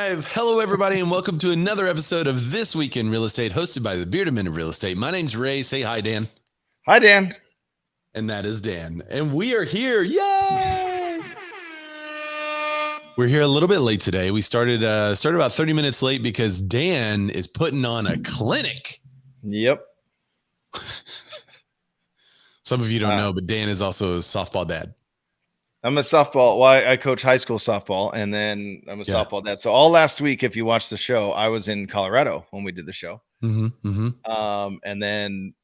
live. Hello, everybody, and welcome to another episode of This Week in Real Estate, hosted by the Bearded Men of Real Estate. My name's Ray. Say hi, Dan. Hi, Dan. And that is Dan. And we are here. Yay! We're here a little bit late today. We started about 30 minutes late because Dan is putting on a clinic. Yep. Some of you don't know, but Dan is also a softball dad. I'm a softball. Well, I coach high school softball, and then I'm a softball dad. So all last week, if you watched the show, I was in Colorado when we did the show. And then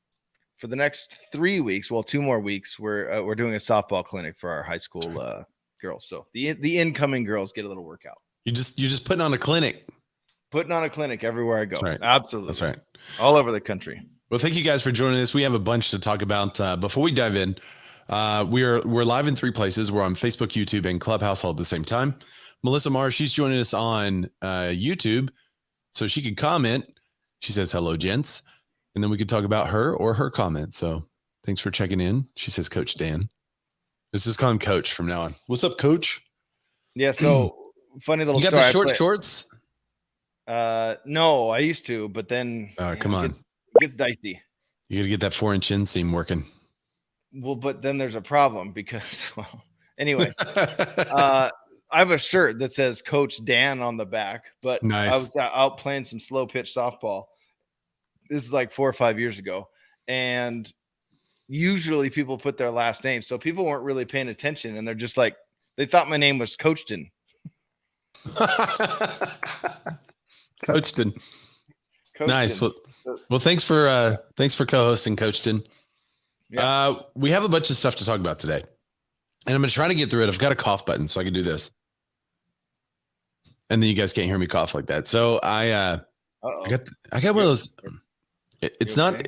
for the next 3 weeks, well, 2 more weeks, we're doing a softball clinic for our high school girls. So the incoming girls get a little workout. You're just putting on a clinic. Putting on a clinic everywhere I go. That's right. Absolutely. That's right. All over the country. Well, thank you guys for joining us. We have a bunch to talk about. Before we dive in, we're live in 3 places. We're on Facebook, YouTube, and Clubhouse all at the same time. Melissa Marr, she's joining us on YouTube, so she could comment. She says, hello, gents. And then we could talk about her or her comment. So thanks for checking in. She says, Coach Dan. Let's just call him Coach from now on. What's up, Coach? Yeah, so funny little story. You got the shorts? No, I used to, but then come on. It gets dicey. You got to get that 4-inch inseam working. Well, but then there's a problem because, well, anyway, I have a shirt that says Coach Dan on the back, but nice. I was out playing some slow pitch softball. This is like 4 or 5 years ago. And usually people put their last name. So people weren't really paying attention. And they're just like, they thought my name was Coachton. Coachton. Nice. Well, thanks for co-hosting, Coachton. Yeah. We have a bunch of stuff to talk about today, and I'm going to try to get through it. I've got a cough button, so I can do this. And then you guys can't hear me cough like that. So I got one of those. It's not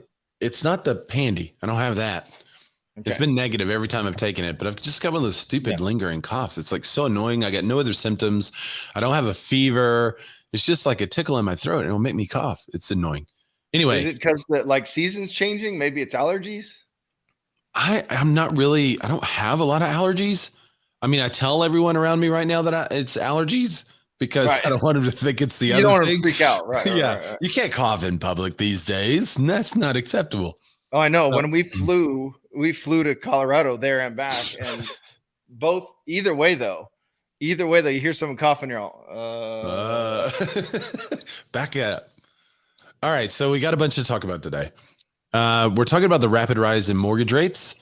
the Pandy. I don't have that. Okay. It's been negative every time I've taken it, but I've just got one of those stupid lingering coughs. It's like so annoying. I got no other symptoms. I don't have a fever. It's just like a tickle in my throat. And it'll make me cough. It's annoying. Anyway. Is it because the season's changing? Maybe it's allergies? I'm not really, I don't have a lot of allergies. I mean, I tell everyone around me right now that it's allergies because I don't want them to think it's the other thing. You don't want to freak out. Right. Right. You can't cough in public these days, and that's not acceptable. Oh, I know. When we flew to Colorado there and back, and either way though, you hear someone coughing, you're all, back up. All right. So we got a bunch to talk about today. We're talking about the rapid rise in mortgage rates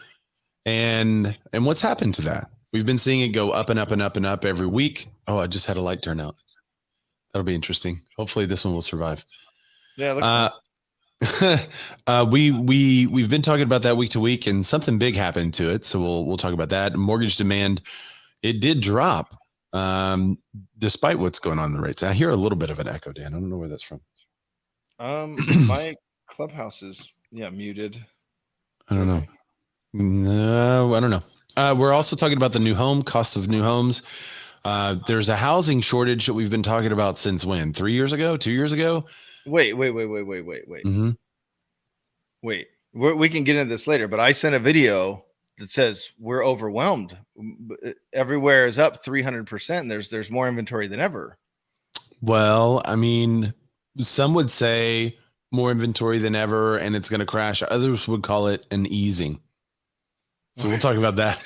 and what's happened to that. We've been seeing it go up and up and up and up every week. Oh, I just had a light turn out. That'll be interesting. Hopefully this one will survive. Yeah. We've been talking about that week to week, and something big happened to it. So we'll talk about that. Mortgage demand, it did drop despite what's going on in the rates. I hear a little bit of an echo, Dan. I don't know where that's from. My Clubhouse is muted. I don't know. No, I don't know. We're also talking about the new home cost of new homes. There's a housing shortage that we've been talking about since when? 3 years ago? 2 years ago? Wait. Mm-hmm. Wait, we can get into this later, but I sent a video that says we're overwhelmed. Everywhere is up 300%. There's more inventory than ever. Well, I mean, some would say more inventory than ever, and it's going to crash. Others would call it an easing. So we'll talk about that.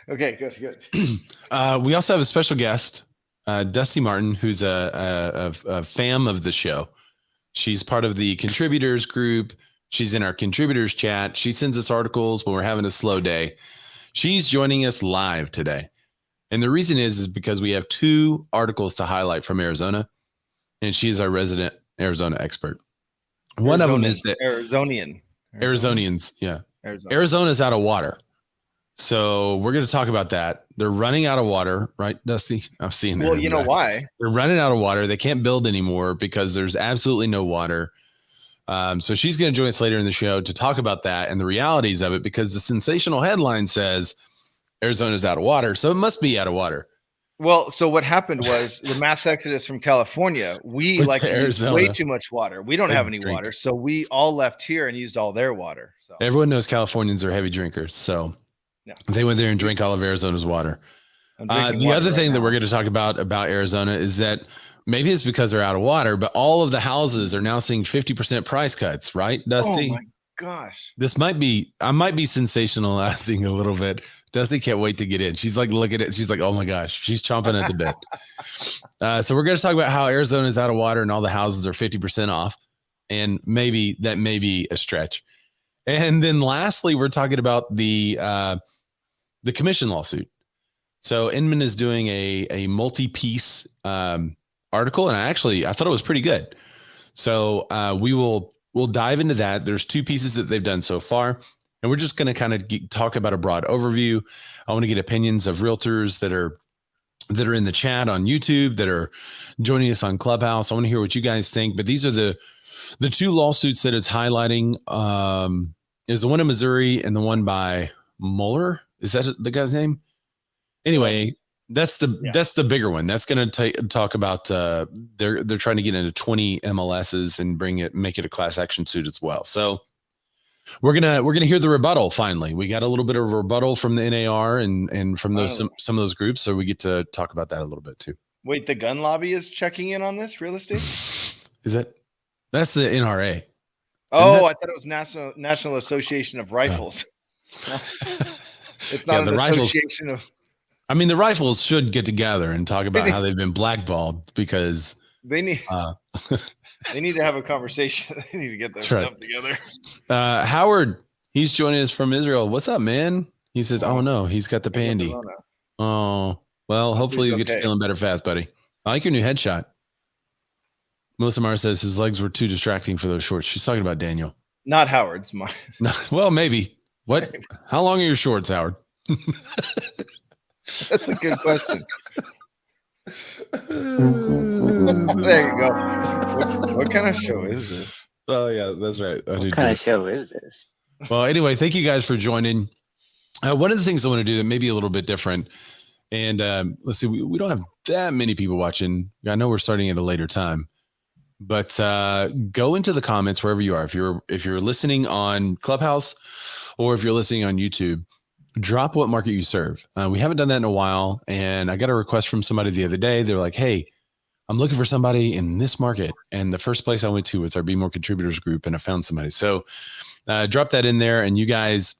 Okay, good. We also have a special guest, Dusty Martin, who's a fam of the show. She's part of the contributors group. She's in our contributors chat. She sends us articles when we're having a slow day. She's joining us live today. And the reason is because we have 2 articles to highlight from Arizona, and she is our resident Arizona expert. One of them is that Arizonians. Yeah. Arizona's out of water. So we're going to talk about that. They're running out of water, right, Dusty? I'm seeing that. Well, you know why? They're running out of water. They can't build anymore because there's absolutely no water. So she's going to join us later in the show to talk about that and the realities of it, because the sensational headline says Arizona's out of water. So it must be out of water. Well, so what happened was the mass exodus from California. We like to use way too much water. We don't have any water. So we all left here and used all their water. So everyone knows Californians are heavy drinkers. So they went there and drank all of Arizona's water. The other thing that we're going to talk about Arizona is that maybe it's because they're out of water, but all of the houses are now seeing 50% price cuts, right, Dusty? Oh my gosh. I might be sensationalizing a little bit. Dusty can't wait to get in. She's like, look at it. She's like, oh my gosh, she's chomping at the bit. So we're going to talk about how Arizona is out of water and all the houses are 50% off. And maybe that may be a stretch. And then lastly, we're talking about the commission lawsuit. So Inman is doing a multi-piece article, and I thought it was pretty good. So we'll dive into that. There's 2 pieces that they've done so far, and we're just going to kind of talk about a broad overview. I want to get opinions of realtors that are in the chat on YouTube, that are joining us on Clubhouse. I want to hear what you guys think. But these are the 2 lawsuits that it's highlighting. Is the one in Missouri and the one by Mueller. Is that the guy's name? Anyway, that's the bigger one. That's going to talk about they're trying to get into 20 MLSs and make it a class action suit as well. So we're gonna hear the rebuttal. Finally, we got a little bit of a rebuttal from the NAR and from those some of those groups. So we get to talk about that a little bit too. Wait, the gun lobby is checking in on this real estate? That's the NRA? Oh, I thought it was National Association of Rifles. It's not an association of. I mean, the rifles should get together and talk about how they've been blackballed because they need they need to have a conversation. They need to get their stuff together. Howard, he's joining us from Israel. What's up, man? He says, "Oh no, he's got the pandy." Oh, well, hopefully you get to feeling better fast, buddy. I like your new headshot. Melissa Mars says his legs were too distracting for those shorts. She's talking about Daniel. Not Howard's. Mine. No, well, maybe. What? Maybe. How long are your shorts, Howard? That's a good question. There you go. What kind of show is this? Oh, yeah, that's right. What kind of show is this? Well, anyway, thank you guys for joining. One of the things I want to do that may be a little bit different, and let's see, we don't have that many people watching. I know we're starting at a later time, but go into the comments wherever you are. If you're listening on Clubhouse or if you're listening on YouTube, drop what market you serve. We haven't done that in a while. And I got a request from somebody the other day. They're like, hey, I'm looking for somebody in this market. And the first place I went to was our Be More Contributors group. And I found somebody. So drop that in there and you guys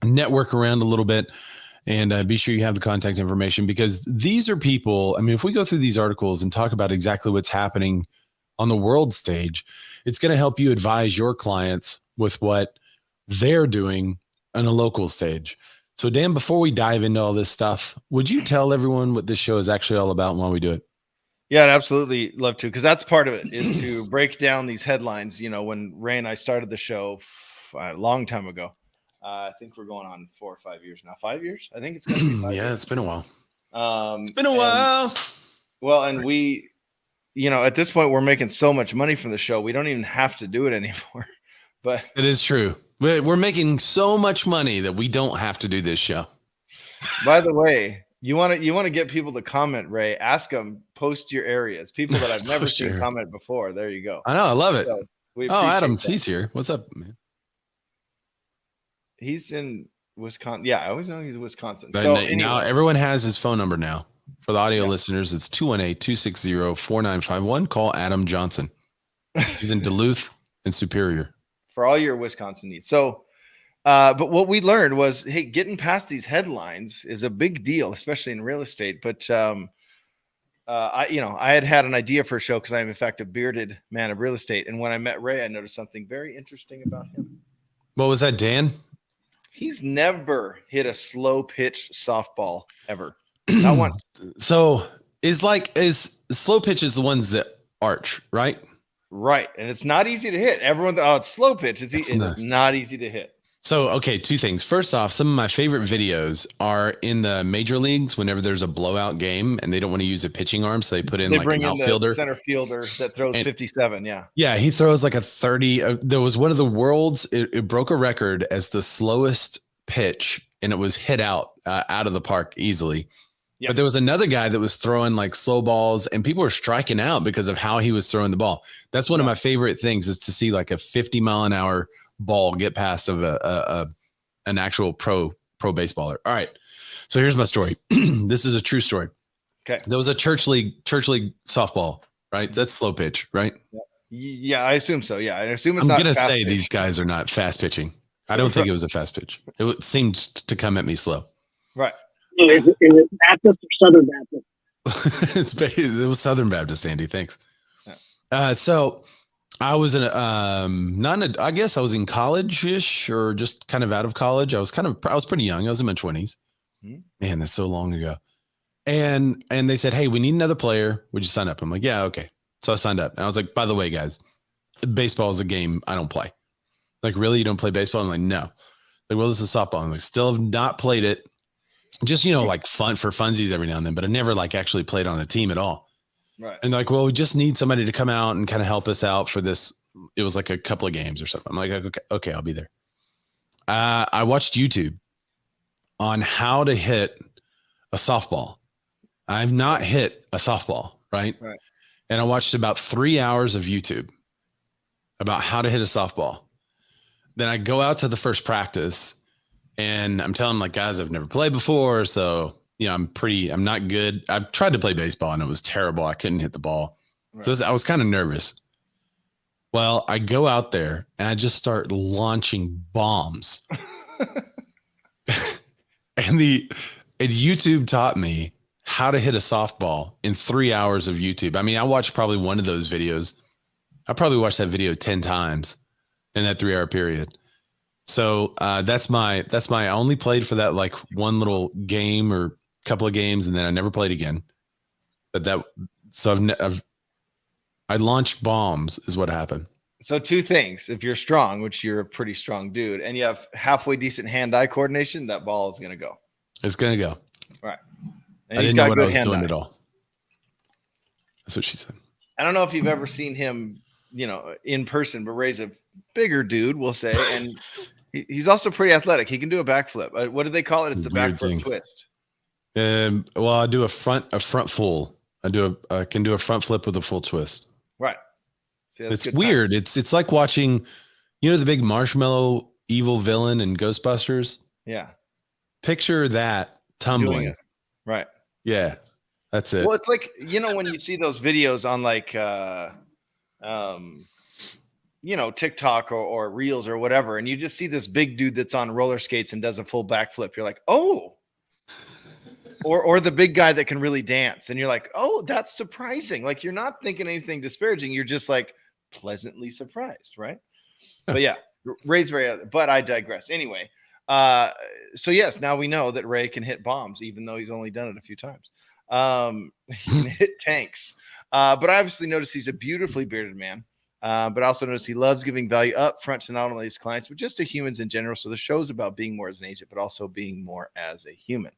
network around a little bit and be sure you have the contact information, because these are people. I mean, if we go through these articles and talk about exactly what's happening on the world stage, it's going to help you advise your clients with what they're doing on a local stage. So Dan, before we dive into all this stuff, would you tell everyone what this show is actually all about and why we do it? Yeah, I'd absolutely love to, because that's part of it, is to break down these headlines. You know, when Ray and I started the show a long time ago, I think we're going on 4 or 5 years now. 5 years? I think it's going to be 5 years. Yeah, it's been a while. It's been a while. Well, and we, you know, at this point, we're making so much money from the show, we don't even have to do it anymore. But it is true. We're making so much money that we don't have to do this show. By the way, you want to get people to comment, Ray. Ask them, post your areas. People that I've never seen comment before. There you go. I know. I love it. So Adams, he's here. What's up, man? He's in Wisconsin. Yeah, I always know he's in Wisconsin. But so now anyway. everyone has his phone number now. For the audio listeners, it's 218-260-4951. Call Adam Johnson. He's in Duluth and Superior. For all your Wisconsin needs. So, but what we learned was, hey, getting past these headlines is a big deal, especially in real estate. But I had an idea for a show because I'm in fact a bearded man of real estate. And when I met Ray, I noticed something very interesting about him. What was that, Dan? He's never hit a slow pitch softball ever. Not one. So is slow pitches the ones that arch, right? Right. And it's not easy to hit. Everyone, it's slow pitch. It's not easy to hit. So, okay, 2 things. First off, some of my favorite videos are in the major leagues whenever there's a blowout game and they don't want to use a pitching arm. So they put in like an outfielder. The center fielder that throws 57. Yeah. Yeah. He throws like a 30. There was one of the world's, it broke a record as the slowest pitch and it was hit out of the park easily. Yep. But there was another guy that was throwing like slow balls and people were striking out because of how he was throwing the ball. That's one of my favorite things, is to see like a 50-mile-an-hour ball get past of an actual pro baseballer. All right. So here's my story. This is a true story. Okay. There was a church league softball, right? That's slow pitch, right? Yeah, I assume so. Yeah, I assume it's I'm not. going to fast say pitch. these guys are not fast pitching. I don't think it was a fast pitch. It seemed to come at me slow. Right. Is it Baptist or Southern Baptist? It was Southern Baptist, Andy. Thanks. So I was I guess I was in college-ish or just kind of out of college. I was pretty young. I was in my 20s. Man, that's so long ago. And they said, hey, we need another player. Would you sign up? I'm like, yeah, okay. So I signed up. And I was like, by the way, guys, baseball is a game I don't play. Like, really? You don't play baseball? I'm like, no. Like, well, this is softball. I'm like, still have not played it. Just, like fun for funsies every now and then, but I never like actually played on a team at all. Right. And like, well, we just need somebody to come out and kind of help us out for this. It was like a couple of games or something. I'm like, okay, I'll be there. I watched YouTube on how to hit a softball. I've not hit a softball, right? Right. And I watched about 3 hours of YouTube about how to hit a softball. Then I go out to the first practice and I'm telling like, guys, I've never played before. So, I'm not good. I tried to play baseball and it was terrible. I couldn't hit the ball. Right. So I was kind of nervous. Well, I go out there and I just start launching bombs. and YouTube taught me how to hit a softball in 3 hours of YouTube. I mean, I watched probably one of those videos. I probably watched that video 10 times in that 3 hour period. So that's my I only played for that like one little game or couple of games, and then I never played again. But I launched bombs is what happened. So two things: if you're strong, which you're a pretty strong dude, and you have halfway decent hand-eye coordination, that ball is going to go. It's going to go. Right. And I didn't know what I was doing at all. That's what she said. I don't know if you've ever seen him, in person, but Ray's a bigger dude, we'll say, and he's also pretty athletic. He can do a backflip. What do they call it? It's the backflip twist. Well, I do a front full. I can do a front flip with a full twist. Right. See, it's weird. It's like watching, the big marshmallow evil villain in Ghostbusters. Yeah. Picture that tumbling. Right. Yeah. That's it. Well, it's like, when you see those videos on like, TikTok or Reels or whatever, and you just see this big dude that's on roller skates and does a full backflip. You're like, oh, or the big guy that can really dance. And you're like, oh, that's surprising. Like, you're not thinking anything disparaging. You're just like pleasantly surprised. Right. But yeah, Ray's but I digress. Anyway. So yes, now we know that Ray can hit bombs, even though he's only done it a few times. He can hit tanks. But I obviously noticed he's a beautifully bearded man. But I also noticed he loves giving value up front to not only his clients, but just to humans in general. So the show's about being more as an agent, but also being more as a human.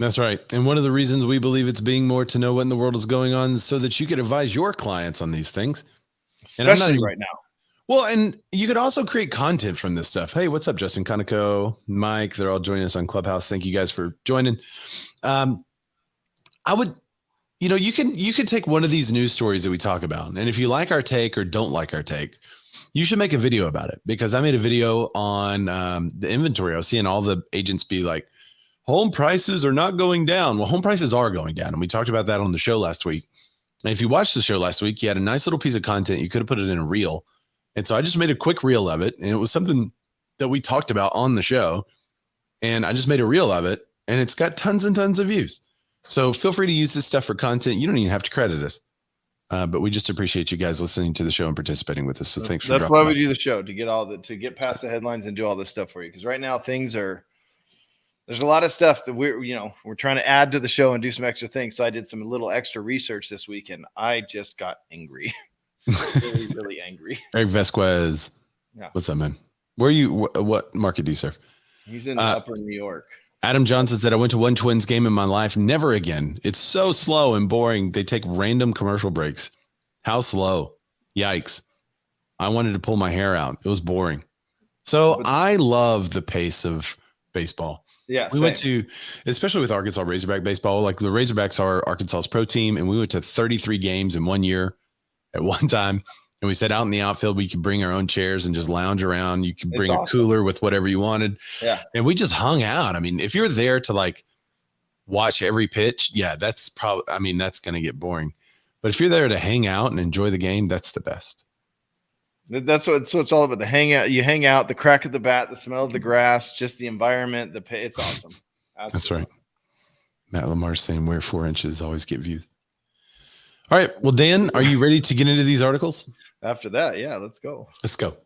That's right. And one of the reasons we believe it's being more to know what in the world is going on is so that you can advise your clients on these things. Especially right now. Well, and you could also create content from this stuff. Hey, what's up, Justin Conoco, Mike? They're all joining us on Clubhouse. Thank you guys for joining. I would, you can take one of these news stories that we talk about. And if you like our take or don't like our take, you should make a video about it, because I made a video on the inventory. I was seeing all the agents be like, home prices are not going down. Well, home prices are going down. And we talked about that on the show last week. And if you watched the show last week, you had a nice little piece of content. You could have put it in a reel. And so I just made a quick reel of it. And it was something that we talked about on the show. And I just made a reel of it. And it's got tons and tons of views. So feel free to use this stuff for content. You don't even have to credit us. But we just appreciate you guys listening to the show and participating with us. So thanks for That's why we do the show, to get past the headlines and do all this stuff for you. Because right now there's a lot of stuff that we're trying to add to the show and do some extra things. So I did some little extra research this week, and I just got angry. really, really angry. Eric Vesquez. Yeah. What's up, man? Where are you? What market do you serve? He's in upper New York. Adam Johnson said, I went to one Twins game in my life. Never again. It's so slow and boring. They take random commercial breaks. How slow? Yikes. I wanted to pull my hair out. It was boring. So I love the pace of baseball. Yeah. We went to, especially with Arkansas Razorback baseball, like the Razorbacks are Arkansas's pro team. And we went to 33 games in 1 year at one time. And we sat out in the outfield. We could bring our own chairs and just lounge around. You could bring a cooler with whatever you wanted. Yeah. And we just hung out. I mean, if you're there to like watch every pitch, yeah, that's probably, I mean, that's going to get boring. But if you're there to hang out and enjoy the game, that's the best. That's what it's all about. The hangout, you hang out, the crack of the bat, the smell of the grass, just the environment, it's awesome. Absolutely. That's right. Matt Lamar's saying wear 4 inches, always get views. All right. Well, Dan, are you ready to get into these articles? After that, yeah, let's go. Let's go.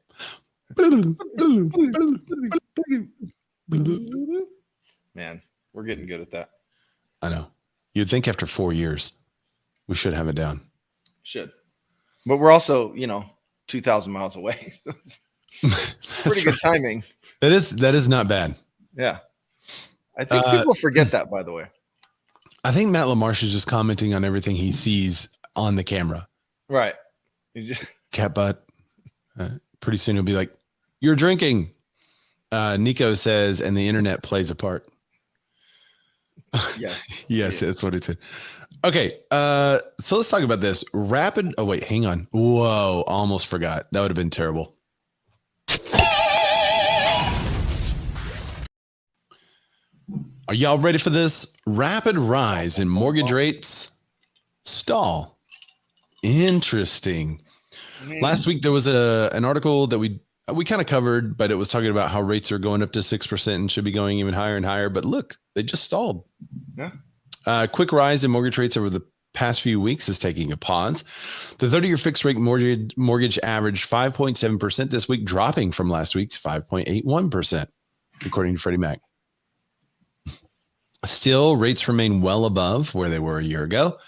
Man, we're getting good at that. I know. You'd think after 4 years, we should have it down. Should. But we're also, 2,000 miles away. Pretty good timing. That is not bad. Yeah. I think people forget that, by the way. I think Matt LaMarche is just commenting on everything he sees on the camera. Right. Cat butt. Pretty soon he'll be like, "You're drinking." Nico says, and the internet plays a part. Yeah. Yes, that's what it said. Okay. So let's talk about this. Oh, wait, hang on. Whoa, almost forgot. That would have been terrible. Are y'all ready for this? Rapid rise in mortgage rates stall. Interesting. Last week there was an article that we kind of covered, but it was talking about how rates are going up to 6% and should be going even higher and higher. But look, they just stalled. Yeah. Quick rise in mortgage rates over the past few weeks is taking a pause. The 30-year fixed rate mortgage averaged 5.7% this week, dropping from last week's 5.81%, according to Freddie Mac. Still, rates remain well above where they were a year ago,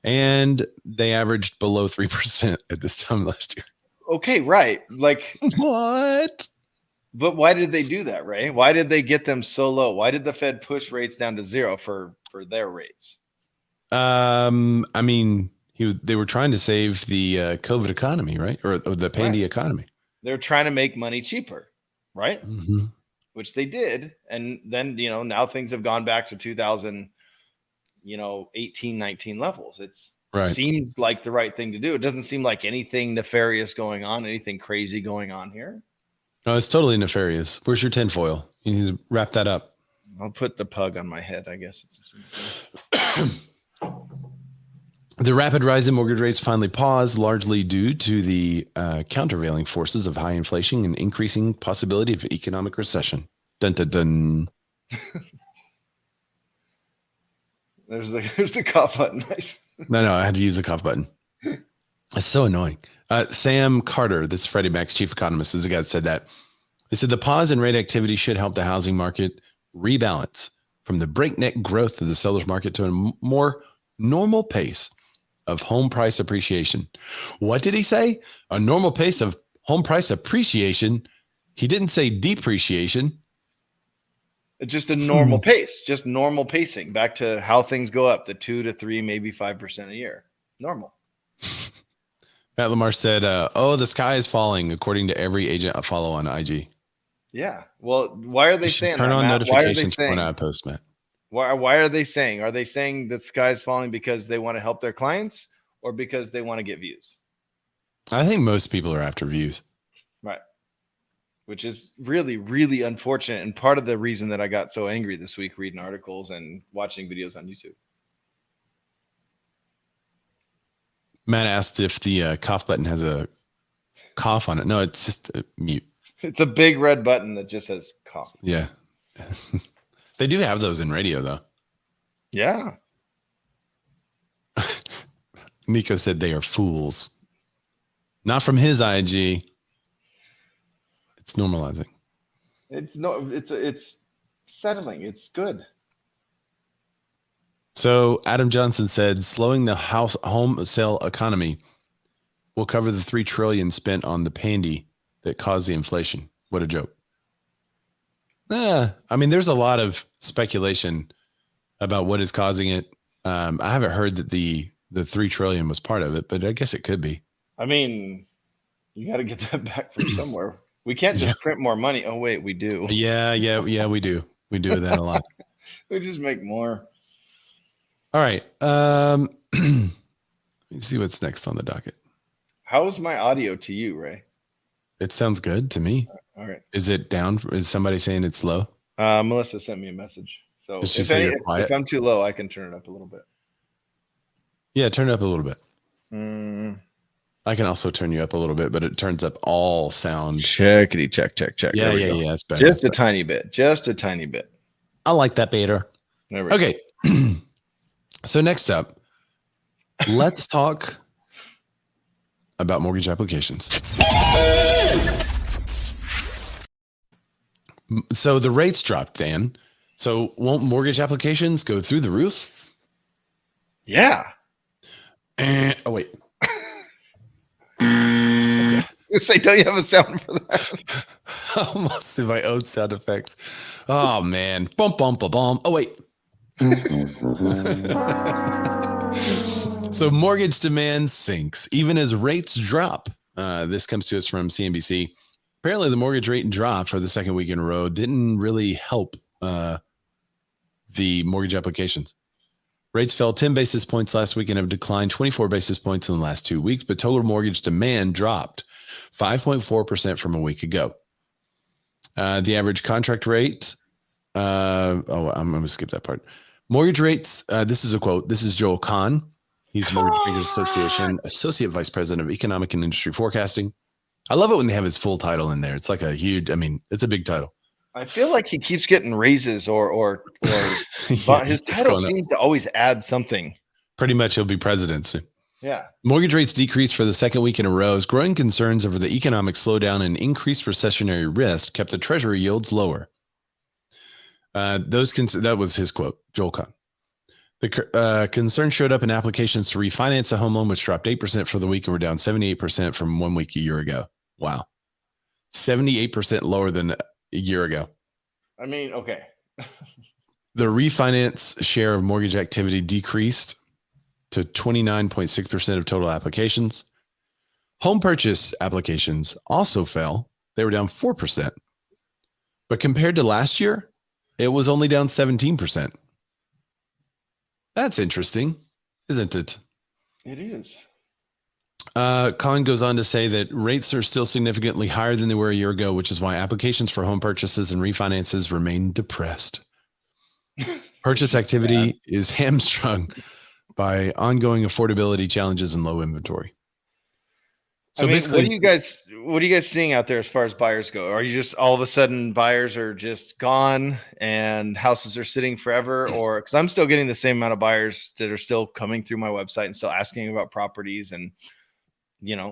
and they averaged below 3% at this time last year. Okay, right. Like what? But why did they do that, Ray? Why did they get them so low? Why did the Fed push rates down to 0 for their rates? I mean, they were trying to save the COVID economy, right? Or the pandy economy. They're trying to make money cheaper, right? Mm-hmm. Which they did. And then, now things have gone back to 2000, 18, 19 levels. Seems like the right thing to do. It doesn't seem like anything nefarious going on, anything crazy going on here. Oh, it's totally nefarious. Where's your tinfoil? You need to wrap that up. I'll put the pug on my head, I guess. The rapid rise in mortgage rates finally paused, largely due to the countervailing forces of high inflation and increasing possibility of economic recession. Dun, dun, dun. There's the cough button. Nice. No, I had to use the cough button. It's so annoying. Sam Carter, this is Freddie Mac's chief economist, is the guy that said that. They said the pause in rate activity should help the housing market rebalance from the breakneck growth of the seller's market to a more normal pace of home price appreciation. What did he say? A normal pace of home price appreciation. He didn't say depreciation. It's just a normal pace, just normal pacing back to how things go up, the 2 to 3, maybe 5% a year. Normal. Matt Lamar said, the sky is falling, according to every agent I follow on IG. Yeah. Well, why are they saying turn that, on Matt? notifications when I post, Matt. Why are they saying? Are they saying that the sky is falling because they want to help their clients or because they want to get views? I think most people are after views. Right. Which is really, really unfortunate. And part of the reason that I got so angry this week reading articles and watching videos on YouTube. Matt asked if the cough button has a cough on it. No, it's just a mute. It's a big red button that just says cough. Yeah. They do have those in radio, though. Yeah. Nico said they are fools. Not from his IG. It's normalizing. It's settling. It's good. So Adam Johnson said, slowing the home sale economy will cover the $3 trillion spent on the pandy that caused the inflation. What a joke. I mean, there's a lot of speculation about what is causing it. I haven't heard that the $3 trillion was part of it, but I guess it could be. I mean, you got to get that back from somewhere. We can't just print more money. Oh, wait, we do. Yeah, we do. We do that a lot. We just make more. All right. Let me see what's next on the docket. How's my audio to you, Ray? It sounds good to me. All right. Is it down? Is somebody saying it's low? Melissa sent me a message So Does she say you're quiet? if I'm too low, I can turn it up a little bit. Yeah, turn it up a little bit. Mm. I can also turn you up a little bit, but it turns up all sound. Checkity check. Yeah, yeah. That's better. Just a tiny bit. Just a tiny bit. I like that better. Okay. So next up, let's talk about mortgage applications. So the rates dropped, Dan. So won't mortgage applications go through the roof? Yeah. Oh, wait. Say, don't you have a sound for that? I almost do my own sound effects. Oh, man. Bump, bump, a bump. Oh, wait. So mortgage demand sinks even as rates drop. This comes to us from CNBC. Apparently, the mortgage rate drop for the second week in a row didn't really help the mortgage applications. Rates fell 10 basis points last week and have declined 24 basis points in the last 2 weeks, but total mortgage demand dropped 5.4% from a week ago. The average contract rate, I'm going to skip that part. Mortgage rates, this is a quote. This is Joel Kahn. He's Mortgage Bankers Association, Associate Vice President of Economic and Industry Forecasting. I love it when they have his full title in there. It's like it's a big title. I feel like he keeps getting raises or Yeah, his title seems to always add something. Pretty much he'll be president soon. Yeah. Mortgage rates decreased for the second week in a row as growing concerns over the economic slowdown and increased recessionary risk kept the treasury yields lower. That was his quote, Joel Kahn. The concern showed up in applications to refinance a home loan, which dropped 8% for the week and were down 78% from 1 week a year ago. Wow. 78% lower than a year ago. I mean, okay. The refinance share of mortgage activity decreased to 29.6% of total applications. Home purchase applications also fell. They were down 4%. But compared to last year, it was only down 17%. That's interesting, isn't it? It is. Colin goes on to say that rates are still significantly higher than they were a year ago, which is why applications for home purchases and refinances remain depressed. Purchase activity is hamstrung by ongoing affordability challenges and low inventory. So basically, what are you guys seeing out there as far as buyers go? Are you just all of a sudden buyers are just gone and houses are sitting forever? Or because I'm still getting the same amount of buyers that are still coming through my website and still asking about properties and,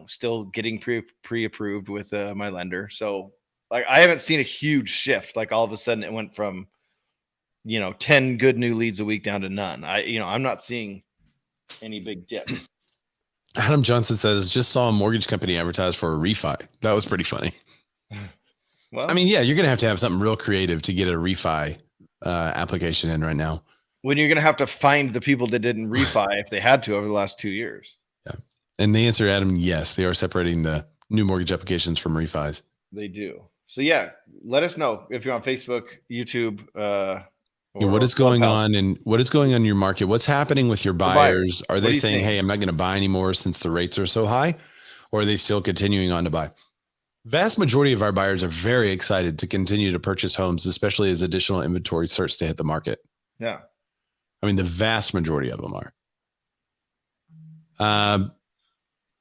still getting pre-approved with my lender. So like, I haven't seen a huge shift. Like all of a sudden it went from, 10 good new leads a week down to none. I'm not seeing any big dip. Adam Johnson says, just saw a mortgage company advertise for a refi. That was pretty funny. Well, I mean, yeah, you're going to have something real creative to get a refi application in right now. When you're going to have to find the people that didn't refi if they had to over the last 2 years. Yeah. And the answer, Adam, yes, they are separating the new mortgage applications from refis. They do. So yeah, let us know if you're on Facebook, YouTube, what is going on and what is going on in your market? What's happening with your buyers? Are they saying, hey, I'm not going to buy anymore since the rates are so high? Or are they still continuing on to buy? Vast majority of our buyers are very excited to continue to purchase homes, especially as additional inventory starts to hit the market. Yeah. I mean, the vast majority of them are.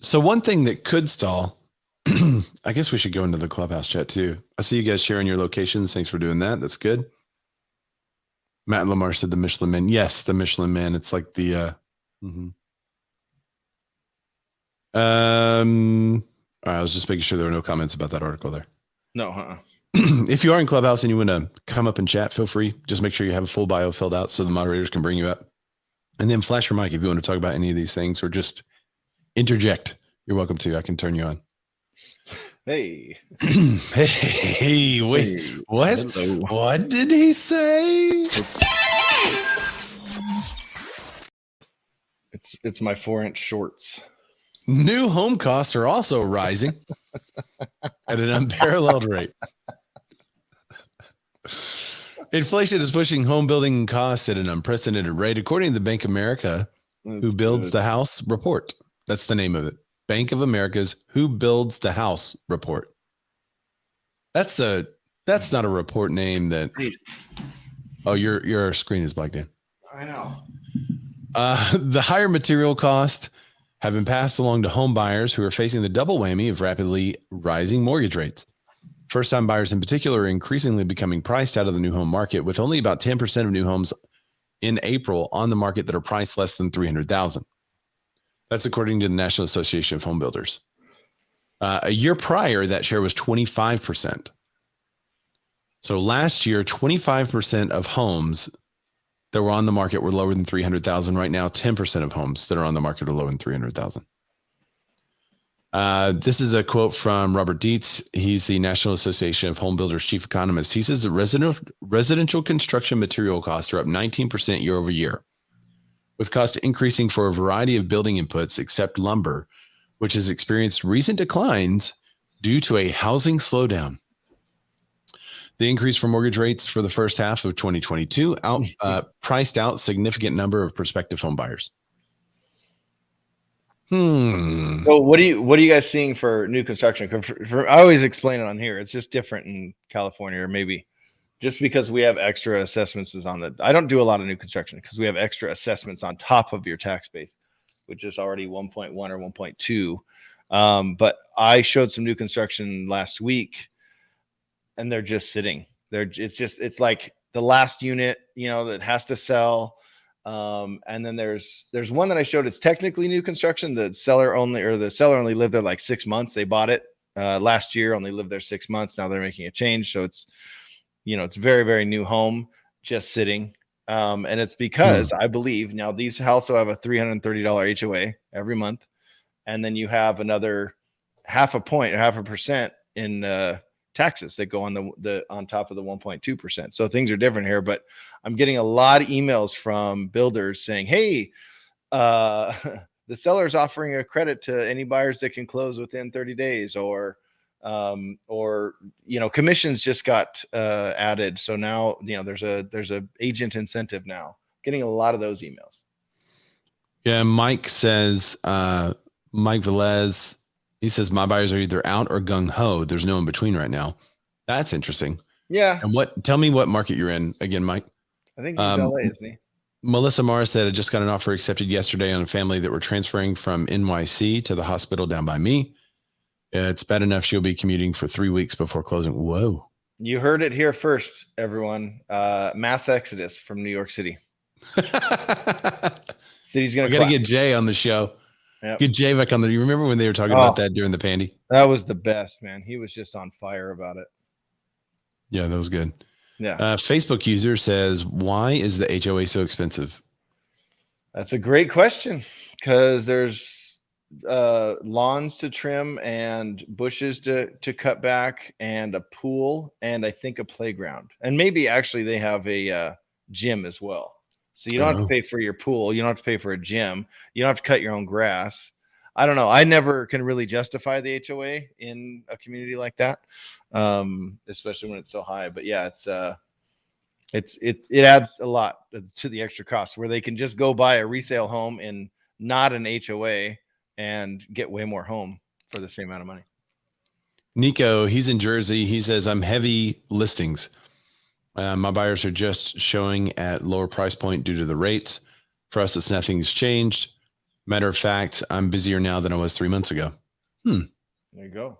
So one thing that could stall, I guess we should go into the Clubhouse chat too. I see you guys sharing your locations. Thanks for doing that. That's good. Matt Lamar said the Michelin Man. Yes, the Michelin Man. It's like the all right, I was just making sure there were no comments about that article there. No, If you are in Clubhouse and you want to come up and chat, feel free. Just make sure you have a full bio filled out so the moderators can bring you up. And then flash your mic if you want to talk about any of these things or just interject. You're welcome to. I can turn you on. Hey. Hey, wait. Hey, what? Hello. What did he say? It's my 4-inch shorts. New home costs are also rising at an unparalleled rate. Inflation is pushing home building costs at an unprecedented rate, according to the Bank of America, Who Builds the House report. That's the name of it. Bank of America's Who Builds the House report. That's not a report name that Oh, your screen is blacked in. I know. The higher material costs have been passed along to home buyers who are facing the double whammy of rapidly rising mortgage rates. First-time buyers in particular are increasingly becoming priced out of the new home market, with only about 10% of new homes in April on the market that are priced less than $300,000. That's according to the National Association of Home Builders. A year prior, that share was 25%. So last year, 25% of homes that were on the market were lower than 300,000. Right now, 10% of homes that are on the market are lower than 300,000. This is a quote from Robert Dietz. He's the National Association of Home Builders chief economist. He says that residential construction material costs are up 19% year over year, with costs increasing for a variety of building inputs except lumber, which has experienced recent declines due to a housing slowdown. The increase for mortgage rates for the first half of 2022 priced out significant number of prospective home buyers. So what are you guys seeing for new construction? I always explain it on here. It's just different in California, or maybe just because we have extra assessments I don't do a lot of new construction because we have extra assessments on top of your tax base, which is already 1.1 or 1.2. But I showed some new construction last week, and they're just sitting there. It's like the last unit, that has to sell. And then there's one that I showed. It's technically new construction. The seller only lived there like 6 months. They bought it last year, only lived there 6 months. Now they're making a change. So it's, it's very, very new home just sitting. And it's because I believe now these also have a $330 HOA every month. And then you have another 0.5% in taxes that go on on top of the 1.2%. So things are different here, but I'm getting a lot of emails from builders saying, hey, the seller's offering a credit to any buyers that can close within 30 days or commissions just got added. So now, there's a agent incentive now. Getting a lot of those emails. Yeah. Mike says, Mike Velez, he says, my buyers are either out or gung ho. There's no in between right now. That's interesting. Yeah. And tell me what market you're in again, Mike. I think he's LA, isn't he? Melissa Morris said, I just got an offer accepted yesterday on a family that were transferring from NYC to the hospital down by me. It's bad enough she'll be commuting for 3 weeks before closing. Whoa. You heard it here first, everyone. Mass exodus from New York City. City's going to get Jay on the show. Yep. Get Jay back on there. You remember when they were talking about that during the pandy? That was the best, man. He was just on fire about it. Yeah, that was good. Yeah. Facebook user says, why is the HOA so expensive? That's a great question, because there's lawns to trim and bushes to cut back and a pool and I think a playground. And maybe actually they have a gym as well. So you don't have to pay for your pool. You don't have to pay for a gym. You don't have to cut your own grass. I don't know. I never can really justify the HOA in a community like that, especially when it's so high. But yeah, it adds a lot to the extra cost, where they can just go buy a resale home in not an HOA and get way more home for the same amount of money. Nico, he's in Jersey. He says, I'm heavy listings. My buyers are just showing at lower price point due to the rates. For us, nothing's changed. Matter of fact, I'm busier now than I was 3 months ago. There you go.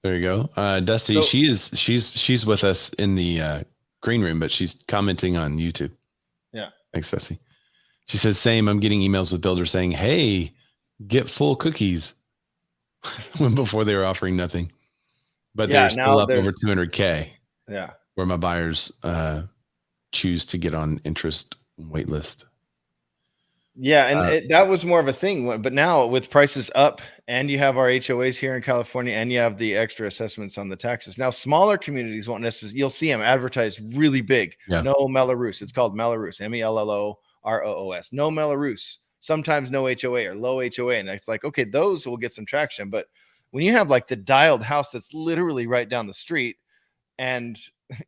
There you go. Dusty, she's with us in the green room, but she's commenting on YouTube. Yeah. Thanks, Dusty. She says, same. I'm getting emails with builders saying, hey, get full cookies when before they were offering nothing. But they're still up over 200K. Yeah. Where my buyers choose to get on interest wait list. Yeah, and that was more of a thing. But now with prices up and you have our HOAs here in California and you have the extra assessments on the taxes. Now, smaller communities won't necessarily, you'll see them advertised really big. Yeah. No Melrose. It's called Melrose, MELLOROOS. No Melrose. Sometimes no HOA or low HOA. And it's like, okay, those will get some traction. But when you have like the dialed house that's literally right down the street, and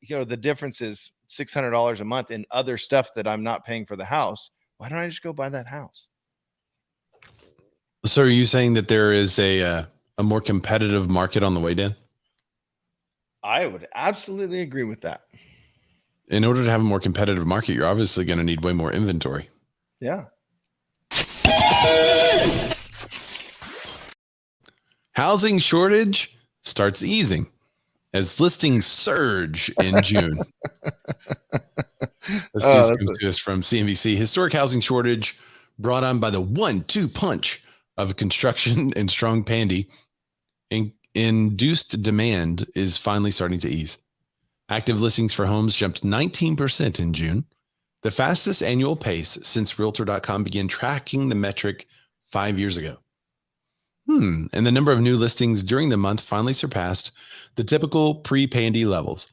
the difference is $600 a month in other stuff that I'm not paying for the house, why don't I just go buy that house? So are you saying that there is a more competitive market on the way down? I would absolutely agree with that. in order to have a more competitive market, you're obviously going to need way more inventory. Yeah. Housing shortage starts easing as listings surge in June. This news comes to us from CNBC. Historic housing shortage brought on by the 1-2 punch of construction and strong pandy. Induced demand is finally starting to ease. Active listings for homes jumped 19% in June, the fastest annual pace since Realtor.com began tracking the metric 5 years ago. And the number of new listings during the month finally surpassed the typical pre-pandy levels,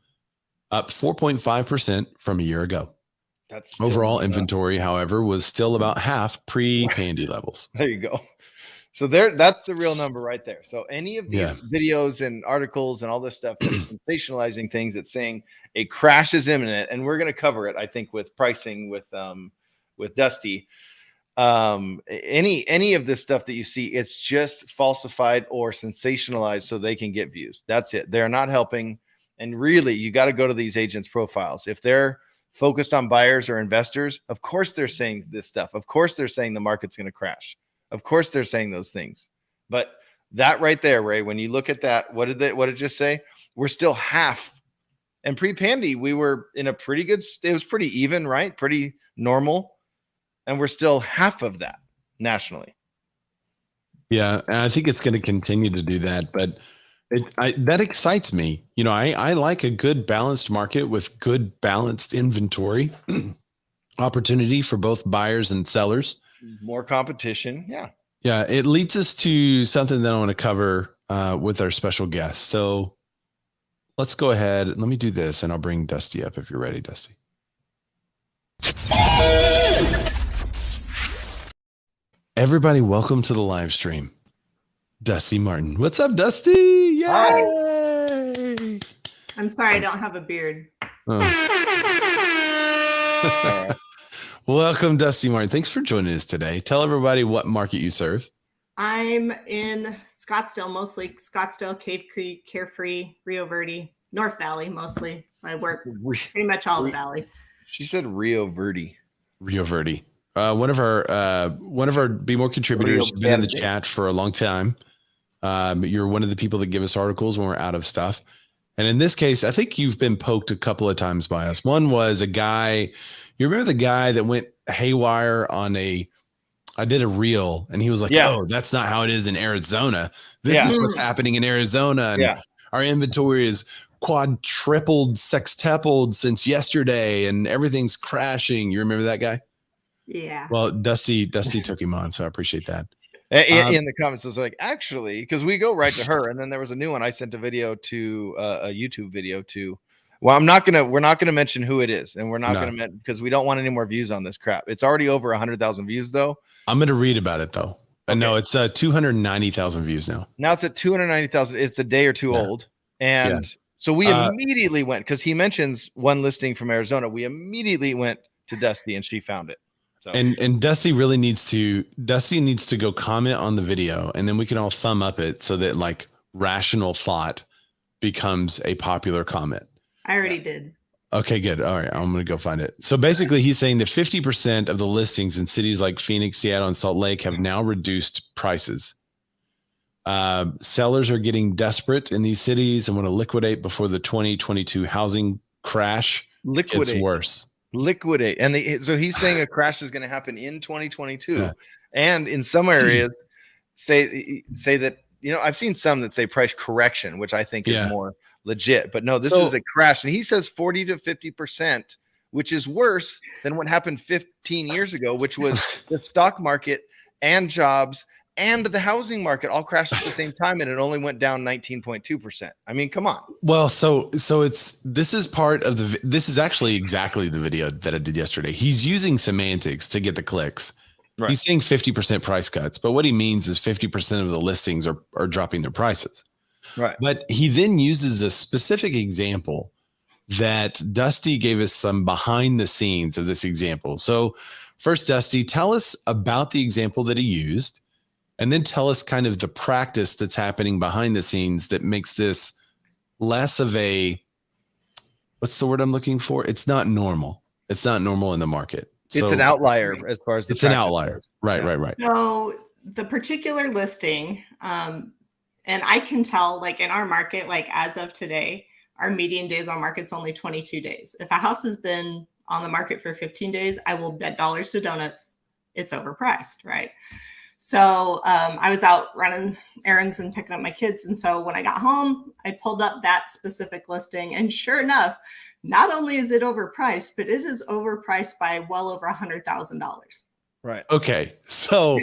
up 4.5% from a year ago. That's overall inventory, however, was still about half pre-pandy levels. There you go. So that's the real number right there. So any of these videos and articles and all this stuff that is sensationalizing things, that's saying a crash is imminent, and we're going to cover it, I think, with pricing with Dusty. Any of this stuff that you see, it's just falsified or sensationalized so they can get views. That's it. They're not helping. And really, you got to go to these agents' profiles. If they're focused on buyers or investors, of course they're saying this stuff. Of course they're saying the market's going to crash. Of course they're saying those things. But that right there, Ray, when you look at that, what did it just say? We're still half. And pre-pandy, we were in a pretty good, it was pretty even, right? Pretty normal. And we're still half of that nationally. Yeah, and I think it's going to continue to do that. But that excites me. You know, I like a good balanced market with good balanced inventory, opportunity for both buyers and sellers. More competition. Yeah. Yeah. It leads us to something that I want to cover with our special guest. So let's go ahead. Let me do this and I'll bring Dusty up if you're ready, Dusty. Everybody, welcome to the live stream. Dusty Martin. What's up, Dusty? Yay! Hi. I'm sorry, I don't have a beard. Oh. Welcome, Dusty Martin. Thanks for joining us today. Tell everybody what market you serve. I'm in Scottsdale, mostly Scottsdale, Cave Creek, Carefree, Rio Verde, North Valley, mostly. I work pretty much all the valley. She said Rio Verde. Rio Verde. One of our Be More contributors, been in the chat for a long time. You're one of the people that give us articles when we're out of stuff. And in this case, I think you've been poked a couple of times by us. One was a guy, you remember the guy that went haywire on I did a reel and he was like, oh, that's not how it is in Arizona. This is what's happening in Arizona. And our inventory is quadrupled, sextupled since yesterday and everything's crashing. You remember that guy? Yeah. Well, Dusty took him on, so I appreciate that. In the comments, it was like, actually, because we go right to her, and then there was a new one. I sent a video to a YouTube video to. Well, we're not gonna mention who it is, and we're not gonna mention because we don't want any more views on this crap. It's already over 100,000 views, though. I'm gonna read about it though. Okay. No, it's 290,000 views now. Now it's at 290,000. It's a day or two old, and so we immediately went because he mentions one listing from Arizona. We immediately went to Dusty, and she found it. So. And Dusty really needs to go comment on the video, and then we can all thumb up it so that like rational thought becomes a popular comment. I already did. Okay, good. All right, I'm going to go find it. So basically he's saying that 50% of the listings in cities like Phoenix, Seattle, and Salt Lake have now reduced prices. Sellers are getting desperate in these cities and want to liquidate before the 2022 housing crash gets worse. Liquidate. And so he's saying a crash is going to happen in 2022. And in some areas say that, you know, I've seen some that say price correction, which I think is more legit, but no, this is a crash. And he says 40 to 50%, which is worse than what happened 15 years ago, which was the stock market and jobs and the housing market all crashed at the same time, and it only went down 19.2%. I mean, come on. Well, so this is actually exactly the video that I did yesterday. He's using semantics to get the clicks. Right. He's saying 50% price cuts, but what he means is 50% of the listings are dropping their prices. Right. But he then uses a specific example that Dusty gave us some behind the scenes of this example. So first, Dusty, tell us about the example that he used. And then tell us kind of the practice that's happening behind the scenes that makes this less of a what's the word I'm looking for? It's not normal. It's not normal in the market. It's an outlier as far as it's an outlier. Right. So the particular listing, and I can tell, like in our market, like as of today, our median days on market's only 22 days. If a house has been on the market for 15 days, I will bet dollars to donuts it's overpriced, right? So I was out running errands and picking up my kids. And so when I got home, I pulled up that specific listing. And sure enough, not only is it overpriced, but it is overpriced by well over $100,000. Right. Okay. So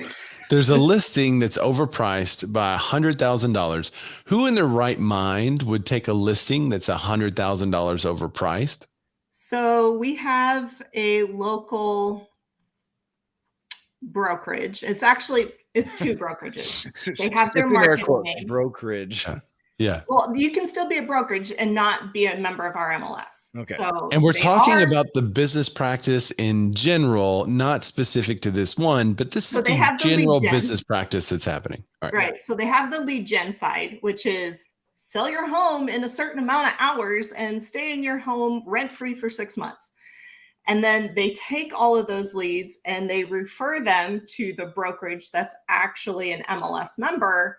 there's a listing that's overpriced by $100,000. Who in their right mind would take a listing that's $100,000 overpriced? So we have a local brokerage. It's two brokerages. They have their marketing name. Brokerage. Yeah. Well, you can still be a brokerage and not be a member of our MLS. Okay. So and we're talking about the business practice in general, not specific to this one, but this is the general business practice that's happening. All right. Right. So they have the lead gen side, which is sell your home in a certain amount of hours and stay in your home rent-free for 6 months. And then they take all of those leads and they refer them to the brokerage that's actually an MLS member.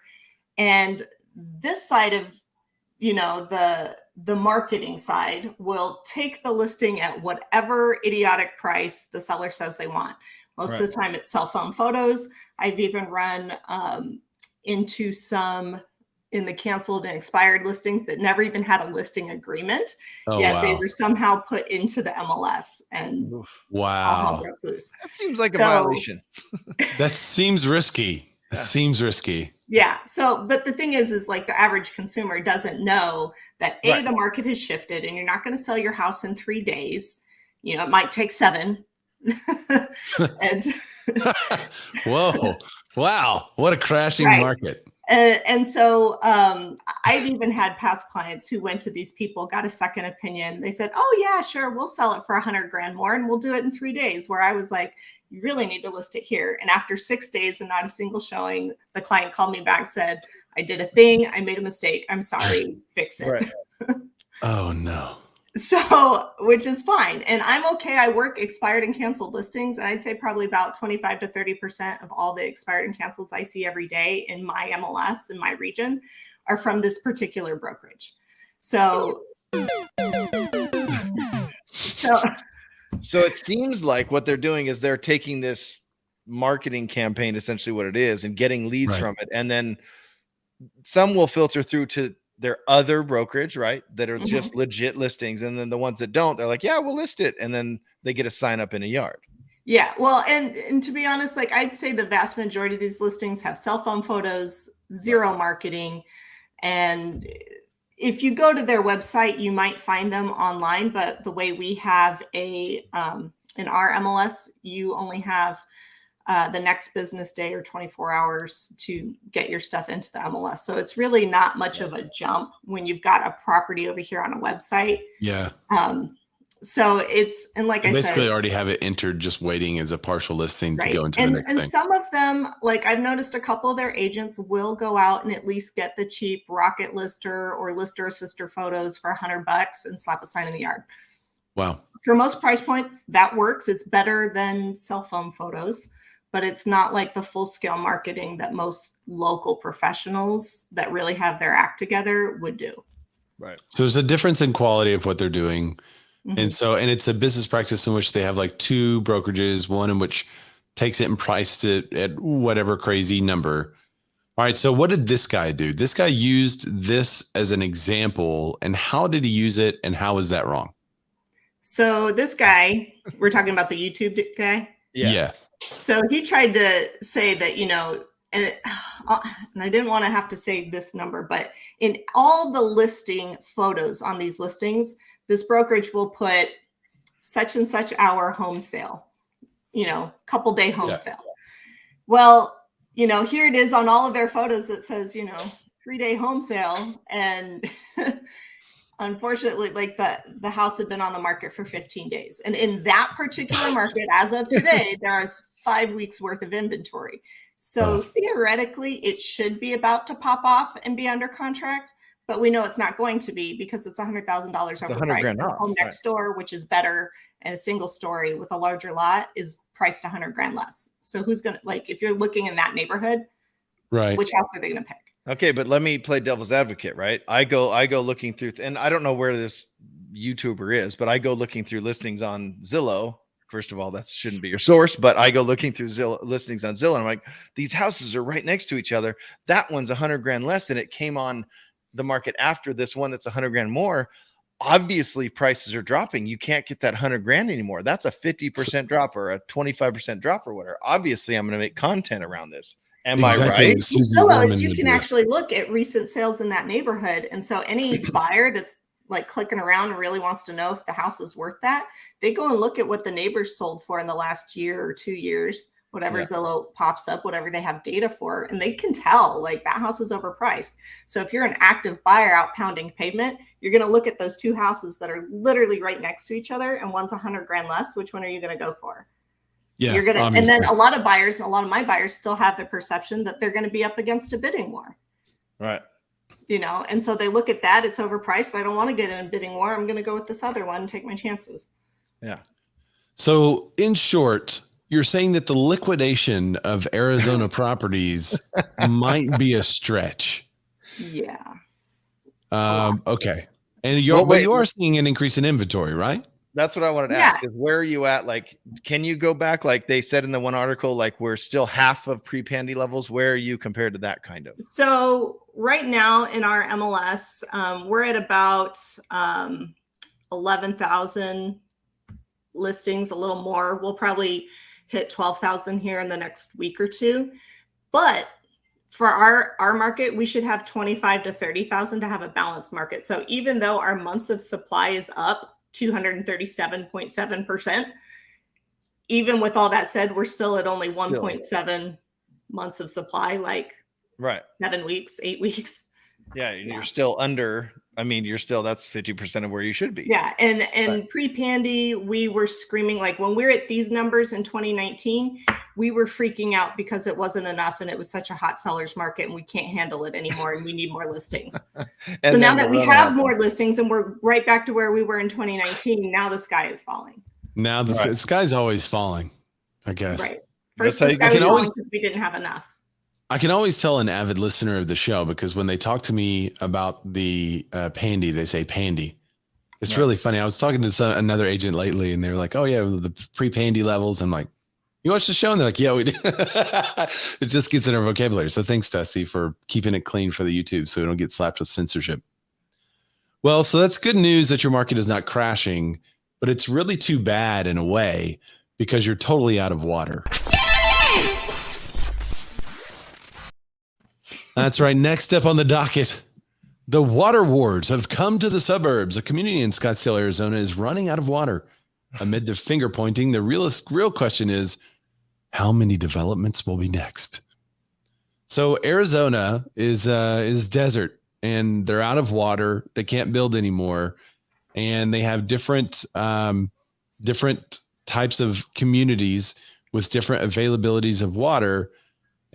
And this side of, the marketing side will take the listing at whatever idiotic price the seller says they want. Most of the time it's cell phone photos. I've even run into some in the canceled and expired listings that never even had a listing agreement, yet they were somehow put into the MLS and all hell broke loose. That seems like a violation. That seems risky. It seems risky. Yeah. So, but the thing is like the average consumer doesn't know that the market has shifted and you're not going to sell your house in 3 days. It might take 7. And whoa. Wow. What a crashing market. And so I've even had past clients who went to these people, got a second opinion. They said, oh yeah, sure. We'll sell it for $100,000 more and we'll do it in 3 days, where I was like, you really need to list it here. And after 6 days and not a single showing, the client called me back, said, I did a thing. I made a mistake. I'm sorry. Fix it. Right. Oh no. So, which is fine. And I'm okay. I work expired and canceled listings. And I'd say probably about 25 to 30% of all the expired and canceled I see every day in my MLS in my region are from this particular brokerage. So it seems like what they're doing is they're taking this marketing campaign, essentially what it is, and getting leads from it. And then some will filter through to their other brokerage, right? That are just legit listings. And then the ones that don't, they're like, yeah, we'll list it. And then they get a sign up in a yard. Yeah. Well, and to be honest, like I'd say the vast majority of these listings have cell phone photos, zero marketing. And if you go to their website, you might find them online, but the way we have in our MLS, you only have the next business day or 24 hours to get your stuff into the MLS. So it's really not much of a jump when you've got a property over here on a website. Yeah. So it's, and like I said, basically already have it entered, just waiting as a partial listing to go into the next thing. And some of them, like I've noticed a couple of their agents will go out and at least get the cheap rocket lister or lister sister photos for $100 and slap a sign in the yard. Wow. For most price points, that works. It's better than cell phone photos, but it's not like the full scale marketing that most local professionals that really have their act together would do. Right. So there's a difference in quality of what they're doing. And it's a business practice in which they have like 2 brokerages, one in which takes it and priced it at whatever crazy number. All right. So what did this guy do? This guy used this as an example. And how did he use it? And how is that wrong? So this guy, we're talking about the YouTube guy. Yeah. So he tried to say that, and I didn't want to have to say this number, but in all the listing photos on these listings, this brokerage will put such and such hour home sale, couple day home sale. Well, here it is on all of their photos that says, 3-day home sale. And unfortunately, like the house had been on the market for 15 days. And in that particular market, as of today, there's 5 weeks worth of inventory. So theoretically, it should be about to pop off and be under contract. but we know it's not going to be because it's $100,000 overpriced. And the home next door, which is better and a single story with a larger lot, is priced $100,000 less. So who's going to, like, if you're looking in that neighborhood, right, which house are they going to pick? Okay, but let me play devil's advocate, right? I go looking through, and I don't know where this YouTuber is, but I go looking through listings on Zillow. First of all, that shouldn't be your source, but I go looking through listings on Zillow, and I'm like, these houses are right next to each other. That one's $100,000 less, and it came on the market after this one that's $100,000 more. Obviously, prices are dropping. You can't get that $100,000 anymore. That's a 50% drop or a 25% drop or whatever. Obviously, I'm going to make content around this. Am I right? Zillow is you can actually look at recent sales in that neighborhood. And so any buyer that's like clicking around and really wants to know if the house is worth that, they go and look at what the neighbors sold for in the last year or 2 years, whatever Zillow pops up, whatever they have data for, and they can tell like that house is overpriced. So if you're an active buyer out pounding pavement, you're going to look at those two houses that are literally right next to each other, and one's $100,000 less. Which one are you going to go for? Yeah, you're gonna, obviously. and then a lot of buyers, a lot of my buyers still have the perception that they're going to be up against a bidding war. Right. You know, and so they look at that, it's overpriced. I don't want to get in a bidding war. I'm going to go with this other one and take my chances. Yeah. So in short, you're saying that the liquidation of Arizona properties might be a stretch. Yeah. Okay. And you are seeing an increase in inventory, right? That's what I wanted to ask is where are you at? Like, can you go back? Like they said in the one article, like we're still half of pre-pandy levels. Where are you compared to that kind of? So right now in our MLS, we're at about 11,000 listings, a little more. We'll probably hit 12,000 here in the next week or two. But for our market, we should have 25 to 30,000 to have a balanced market. So even though our months of supply is up 237.7%, even with all that said, we're still at only 1.7 months of supply, like 7 weeks, 8 weeks. Yeah, you're still under. I mean, you're still, that's 50% of where you should be. Yeah. And pre-pandy, we were screaming, like when we were at these numbers in 2019, we were freaking out because it wasn't enough and it was such a hot seller's market and we can't handle it anymore and we need more listings. So now that we have more listings and we're right back to where we were in 2019, now the sky is falling. Now the sky's always falling, I guess. Right. First the sky was falling because we didn't have enough. I can always tell an avid listener of the show because when they talk to me about the pandy, they say pandy. It's really funny. I was talking to another agent lately and they were like, oh yeah, the pre-pandy levels. I'm like, you watch the show? And they're like, yeah, we do. It just gets in our vocabulary. So thanks, Dusty, for keeping it clean for the YouTube so we don't get slapped with censorship. Well, so that's good news that your market is not crashing, but it's really too bad in a way because you're totally out of water. That's right. Next up on the docket, the water wars have come to the suburbs. A community in Scottsdale, Arizona is running out of water. Amid the finger pointing, the real question is, how many developments will be next? So Arizona is desert and they're out of water. They can't build anymore. And they have different types of communities with different availabilities of water.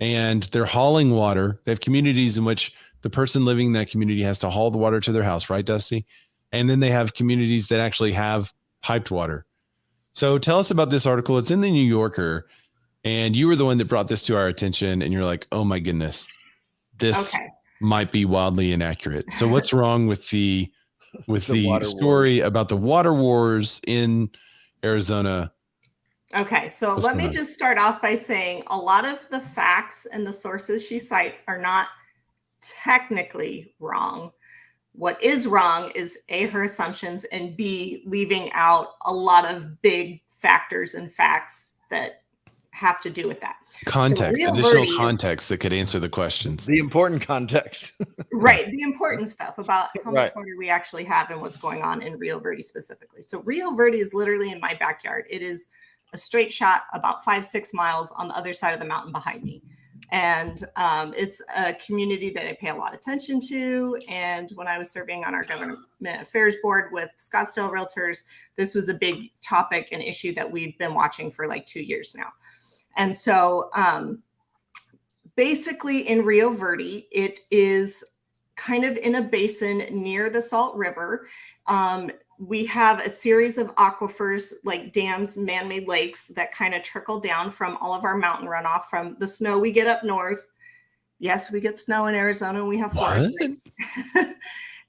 And they're hauling water. They have communities in which the person living in that community has to haul the water to their house, right, Dusty? And then they have communities that actually have piped water. So tell us about this article. It's in the New Yorker, and you were the one that brought this to our attention, and you're like, oh my goodness, this might be wildly inaccurate. So what's wrong with the story about the water wars in Arizona? Okay, so let me just start off by saying a lot of the facts and the sources she cites are not technically wrong. What is wrong is A, her assumptions, and B, leaving out a lot of big factors and facts that have to do with that. Context, additional context that could answer the questions. The important context. Right, the important stuff about how much water we actually have and what's going on in Rio Verde specifically. So Rio Verde is literally in my backyard. It is a straight shot about 5-6 miles on the other side of the mountain behind me. And it's a community that I pay a lot of attention to. And when I was serving on our government affairs board with Scottsdale Realtors, this was a big topic and issue that we've been watching for like 2 years now. And so basically in Rio Verde, it is kind of in a basin near the Salt River. We have a series of aquifers like dams, man-made lakes that kind of trickle down from all of our mountain runoff from the snow we get up north. Yes, we get snow in Arizona. We have forestry.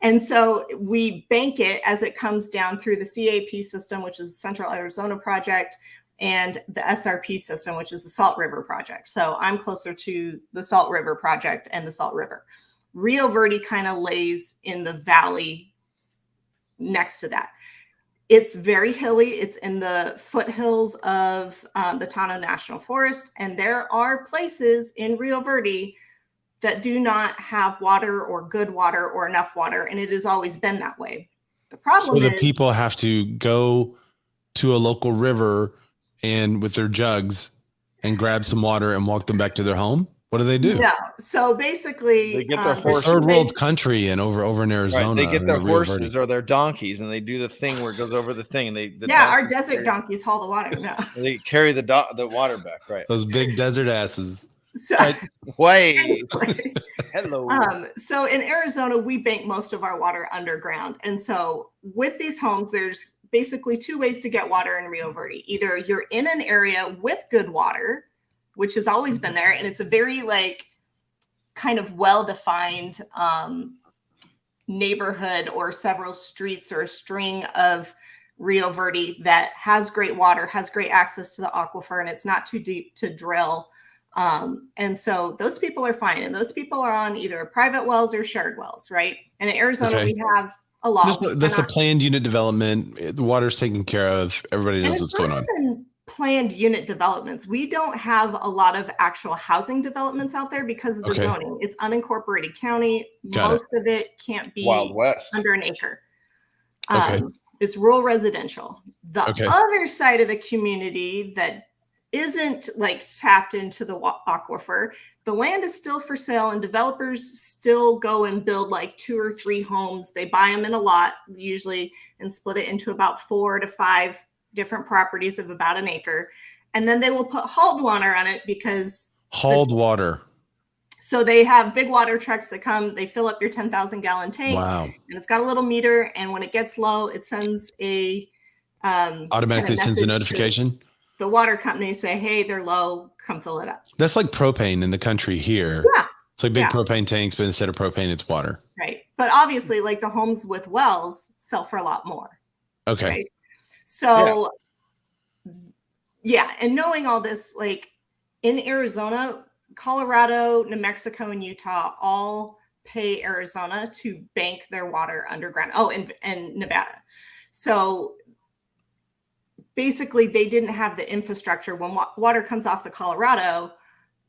And so we bank it as it comes down through the CAP system, which is the Central Arizona Project, and the SRP system, which is the Salt River Project. So I'm closer to the Salt River Project and the Salt River. Rio Verde kind of lays in the valley next to that. It's very hilly. It's in the foothills of the Tano National Forest. And there are places in Rio Verde that do not have water or good water or enough water. And it has always been that way. The problem is, so the people have to go to a local river and with their jugs and grab some water and walk them back to their home. What do they do? no. So basically, They get their It's horses. third world country and over in Arizona. Right. They get their in the Rio horses Verde. or their donkeys, and they do the thing where it goes over the thing, and our desert donkeys haul the water. No. They carry the water back, right? Those big desert asses. So, Way. anyway, Hello. so in Arizona, we bank most of our water underground. And so with these homes, there's basically two ways to get water in Rio Verde. Either you're in an area with good water, which has always been there, and it's a very like kind of well-defined neighborhood or several streets or a string of Rio Verde that has great water, has great access to the aquifer, and it's not too deep to drill. And so those people are fine. And those people are on either private wells or shared wells, right? And in Arizona, we have a lot. That's a planned unit development. The water's taken care of. Everybody knows what's going on. Planned unit developments. We don't have a lot of actual housing developments out there because of the zoning. It's unincorporated county. Most of it can't be Wild West under an acre. It's rural residential. The other side of the community that isn't like tapped into the aquifer, the land is still for sale and developers still go and build like 2 or 3 homes. They buy them in a lot usually and split it into about 4 to 5 different properties of about an acre. And then they will put hauled water on it because water. So they have big water trucks that come, they fill up your 10,000 gallon tank. Wow. And it's got a little meter. And when it gets low, it sends automatically sends a notification. The water company say, hey, they're low, come fill it up. That's like propane in the country here. Yeah. It's like big propane tanks, but instead of propane, it's water. Right. But obviously, like the homes with wells sell for a lot more. Okay. Right? So, and knowing all this, like in Arizona, Colorado, New Mexico, and Utah all pay Arizona to bank their water underground. Oh, and Nevada. So basically, they didn't have the infrastructure. When water comes off the Colorado,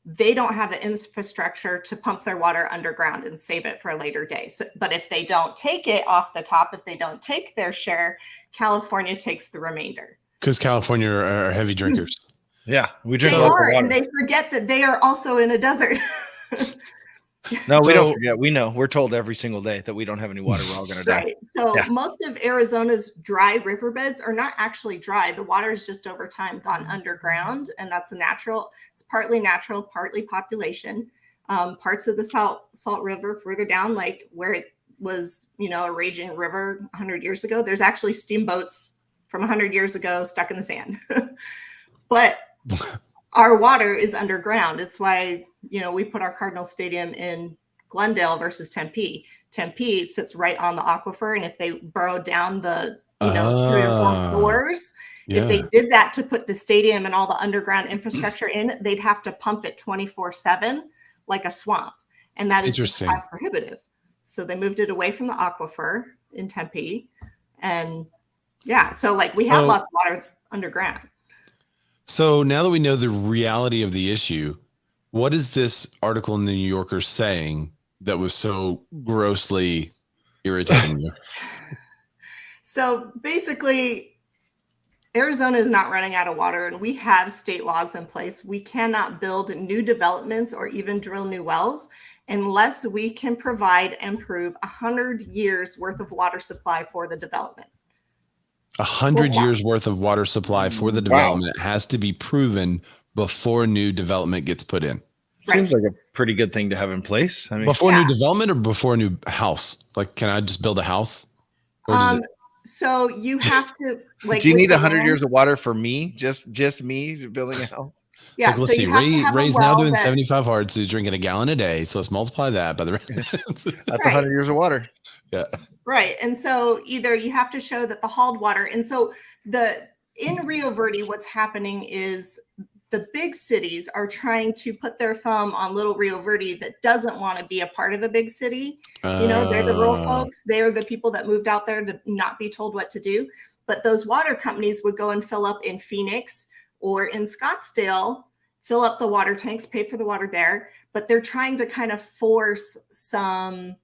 they don't have the infrastructure to pump their water underground and save it for a later day. So, but if they don't take it off the top, if they don't take their share, California takes the remainder. Because California are heavy drinkers. Yeah, we drink they local are, water. and they forget that they are also in a desert. No, we don't forget. We know. We're told every single day that we don't have any water. We're all going to die. Right. So most of Arizona's dry riverbeds are not actually dry. The water is just over time gone underground, and that's a natural. It's partly natural, partly population. Parts of the Salt River further down, like where it was, a raging river 100 years ago, there's actually steamboats from 100 years ago stuck in the sand. But our water is underground. It's why, we put our Cardinal Stadium in Glendale versus Tempe. Tempe sits right on the aquifer. And if they burrowed down the, 3 or 4 floors, if they did that to put the stadium and all the underground infrastructure in, they'd have to pump it 24/7 like a swamp. And that is just cost prohibitive. So they moved it away from the aquifer in Tempe. And so like we have lots of water, it's underground. So now that we know the reality of the issue, what is this article in the New Yorker saying that was so grossly irritating you? So basically, Arizona is not running out of water, and we have state laws in place. We cannot build new developments or even drill new wells unless we can provide and prove 100 years worth of water supply for the development. 100 years worth of water supply for the development has to be proven before new development gets put in. Seems like a pretty good thing to have in place. I mean, before new development or before a new house? Like, can I just build a house? Or does it? So you have to like. do you with need the 100 land- years of water for me? Just me building a house? Yeah. Like, let's So see. you have to have Ray's a now well doing that, 75 hard, so he's drinking a gallon a day. So let's multiply that by the rest. That's Right. 100 years of water. Yeah. right. And so either you have to show that the hauled water, and so in Rio Verde, what's happening is the big cities are trying to put their thumb on little Rio Verde that doesn't want to be a part of a big city. They're the rural folks. They're the people that moved out there to not be told what to do. But those water companies would go and fill up in Phoenix or in Scottsdale, fill up the water tanks, pay for the water there. But they're trying to kind of force some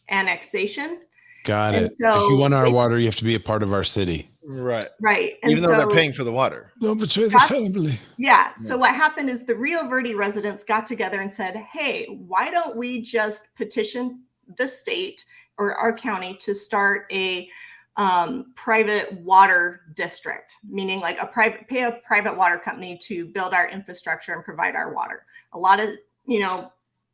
annexation. Got And it. so if you want our basi- water, you have to be a part of our city. Right. Right. And Even though they're paying for the water. Don't betray the That's- family. Yeah. So what happened is the Rio Verde residents got together and said, hey, why don't we just petition the state or our county to start a private water district, meaning like pay a private water company to build our infrastructure and provide our water. A lot of,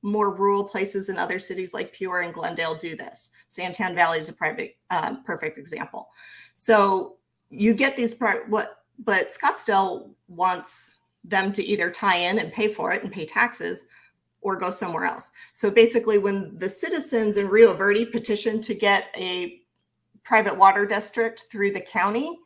more rural places in other cities like Peoria and Glendale do this. Santan Valley is a perfect example. So you get these but Scottsdale wants them to either tie in and pay for it and pay taxes or go somewhere else. So basically when the citizens in Rio Verde petitioned to get a private water district through the county,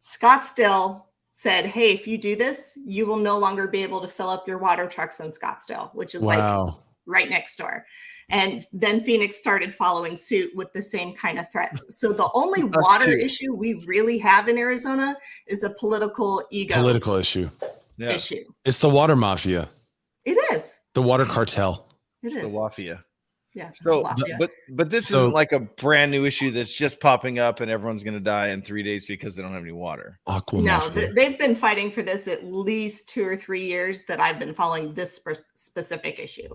Scottsdale said, hey, if you do this, you will no longer be able to fill up your water trucks in Scottsdale, which is like right next door. And then Phoenix started following suit with the same kind of threats. So the only water issue we really have in Arizona is a political issue. Yeah. It's the water mafia. It is. The water cartel. It is. The Wafia. Yeah. So, but this isn't like a brand new issue that's just popping up and everyone's going to die in 3 days because they don't have any water. They've been fighting for this at least 2 or 3 years that I've been following this specific issue.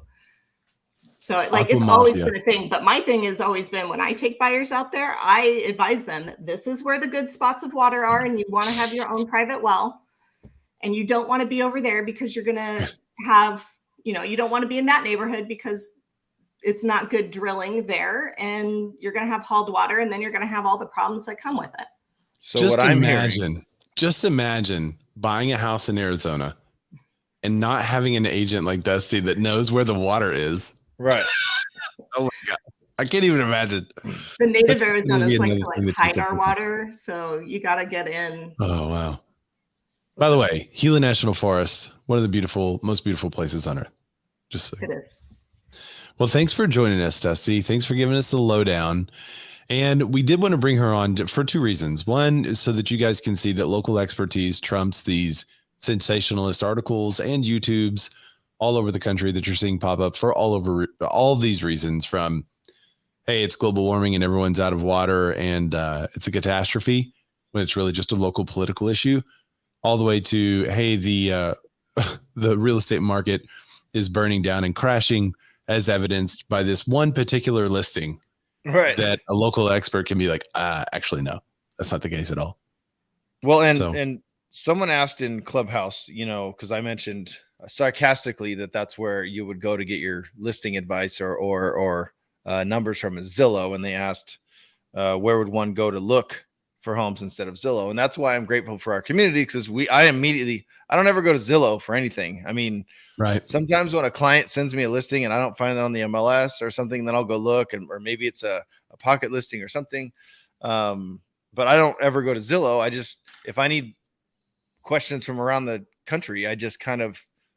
So it's always been a thing. But my thing has always been when I take buyers out there, I advise them, this is where the good spots of water are. And you want to have your own private well. And you don't want to be over there because you're going to have, you don't want to be in that neighborhood because it's not good drilling there. And you're going to have hauled water. And then you're going to have all the problems that come with it. So just imagine buying a house in Arizona and not having an agent like Dusty that knows where the water is. Right. Oh my God. I can't even imagine. The native Arizonans like to hide our water. So you got to get in. Oh, wow. By the way, Gila National Forest, one of the most beautiful places on earth. Just so. It is. Well, thanks for joining us, Dusty. Thanks for giving us the lowdown. And we did want to bring her on for two reasons. One is so that you guys can see that local expertise trumps these sensationalist articles and YouTubes all over the country that you're seeing pop up for all these reasons, from, hey, it's global warming and everyone's out of water and it's a catastrophe when it's really just a local political issue, all the way to, hey, the real estate market is burning down and crashing, as evidenced by this one particular listing, right? That a local expert can be like, actually, no, that's not the case at all. Well, and someone asked in Clubhouse, because I mentioned sarcastically that's where you would go to get your listing advice or numbers from Zillow, and they asked where would one go to look for homes instead of Zillow. And that's why I'm grateful for our community, because I don't ever go to Zillow for anything. I mean, right. Sometimes when a client sends me a listing and I don't find it on the MLS or something, then I'll go look, or maybe it's a pocket listing or something. But I don't ever go to Zillow. If I need questions from around the country, I just kind of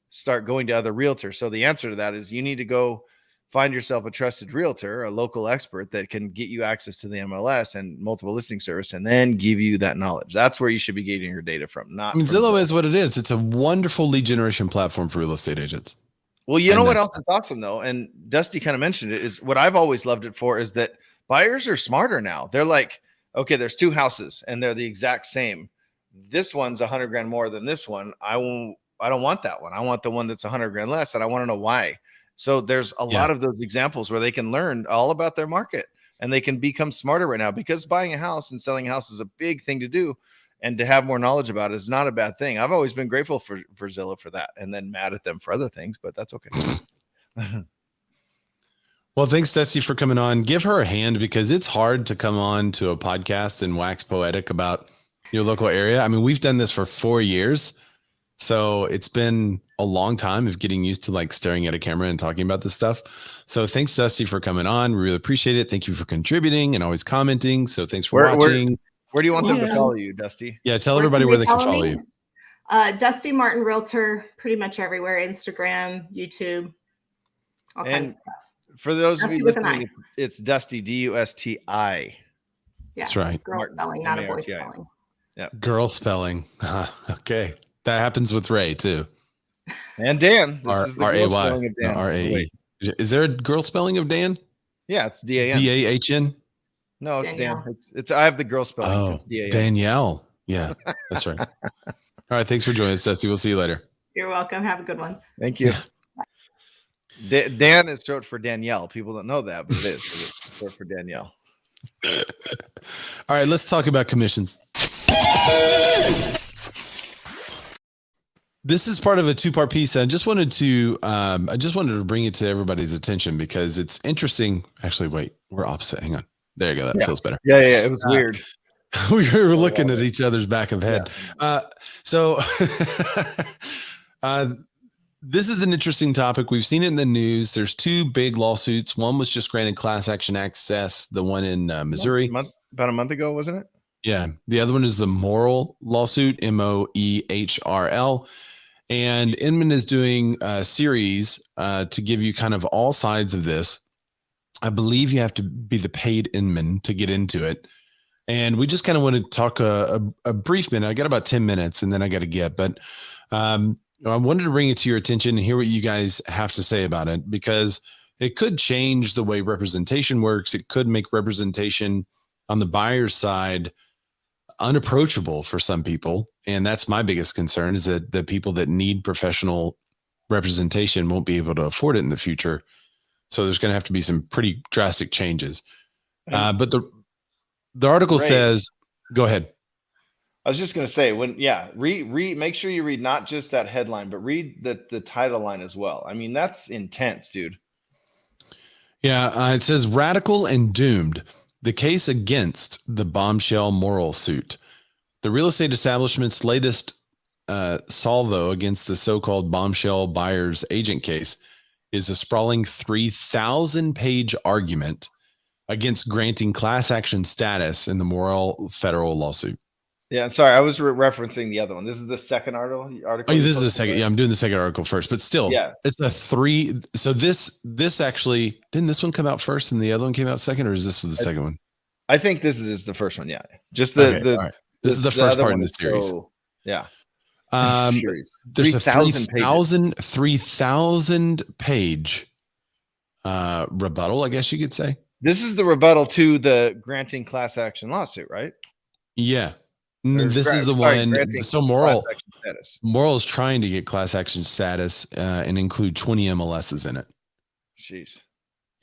start going to other realtors. So the answer to that is you need to go find yourself a trusted realtor, a local expert that can get you access to the MLS and multiple listing service, and then give you that knowledge. That's where you should be getting your data from. Zillow is what it is. It's a wonderful lead generation platform for real estate agents. Well, you know what else is awesome though, and Dusty kind of mentioned it, is what I've always loved it for is that buyers are smarter now. They're like, okay, there's two houses and they're the exact same. This one's $100,000 more than this one. I don't want that one. I want the one that's $100,000 less, and I want to know why. So there's a lot of those examples where they can learn all about their market and they can become smarter right now, because buying a house and selling a house is a big thing to do. and to have more knowledge about it is not a bad thing. I've always been grateful for Zillow for that, and then mad at them for other things, but that's okay. Well, thanks, Dusty, for coming on. Give her a hand because it's hard to come on to a podcast and wax poetic about your local area. I mean, we've done this for 4 years, so it's been a long time of getting used to like staring at a camera and talking about this stuff. So thanks, Dusty, for coming on. We really appreciate it. Thank you for contributing and always commenting. So thanks for watching. Where do you want them to follow you, Dusty? Yeah, tell everybody where they can follow you. Dusty Martin Realtor, pretty much everywhere. Instagram, YouTube, all kinds of stuff. For those of you listening, it's Dusty, Dusti. Yeah, that's right. Girl spelling, not a boy spelling. Yeah, girl spelling. Okay, that happens with Ray too. And Dan. R-A-Y. R-A-E. Is there a girl spelling of Dan? Yeah, it's D-A-N. D-A-H-N? No, it's Danielle. Dan. It's I have the girl spelling. Oh, it's D-A-N. Danielle. Yeah, that's right. All right, thanks for joining us, Dusty. We'll see you later. You're welcome. Have a good one. Thank you. Dan is short for Danielle. People don't know that, but it is. It's short for Danielle. All right, let's talk about commissions. This is part of a two-part piece. I just wanted to bring it to everybody's attention because it's interesting. Actually, wait, we're opposite. Hang on. There you go. That feels better. Yeah. It was weird. We were looking at each other's back of head. Yeah. This is an interesting topic. We've seen it in the news. There's two big lawsuits. One was just granted class action access. The one in Missouri. About a month ago, wasn't it? Yeah. The other one is the Moehrl lawsuit, Moehrl. And Inman is doing a series to give you kind of all sides of this. I believe you have to be the paid Inman to get into it. And we just kind of want to talk a brief minute. I got about 10 minutes and then I got to get, but I wanted to bring it to your attention and hear what you guys have to say about it, because it could change the way representation works. It could make representation on the buyer's side unapproachable for some people. And that's my biggest concern, is that the people that need professional representation won't be able to afford it in the future. So there's going to have to be some pretty drastic changes. But the article says, go ahead. I was just going to say, read, make sure you read not just that headline, but read the title line as well. I mean, that's intense, dude. Yeah. It says radical and doomed. The case against the bombshell Moehrl suit. The real estate establishment's latest salvo against the so-called bombshell buyer's agent case is a sprawling 3,000-page argument against granting class action status in the Moehrl federal lawsuit. Yeah, sorry, I was referencing the other one. This is the second article. Oh, this is the second. Yeah, I'm doing the second article first, but still, it's a 3. So this actually, didn't this one come out first and the other one came out second, or is this the second one? I think this is the first one. Yeah, just all right. This is the first part in the series. So, yeah. There's a 3,000 page rebuttal, I guess you could say. This is the rebuttal to the granting class action lawsuit, right? Yeah. This is the one. So Moehrl is trying to get class action status and include 20 MLSs in it. Jeez.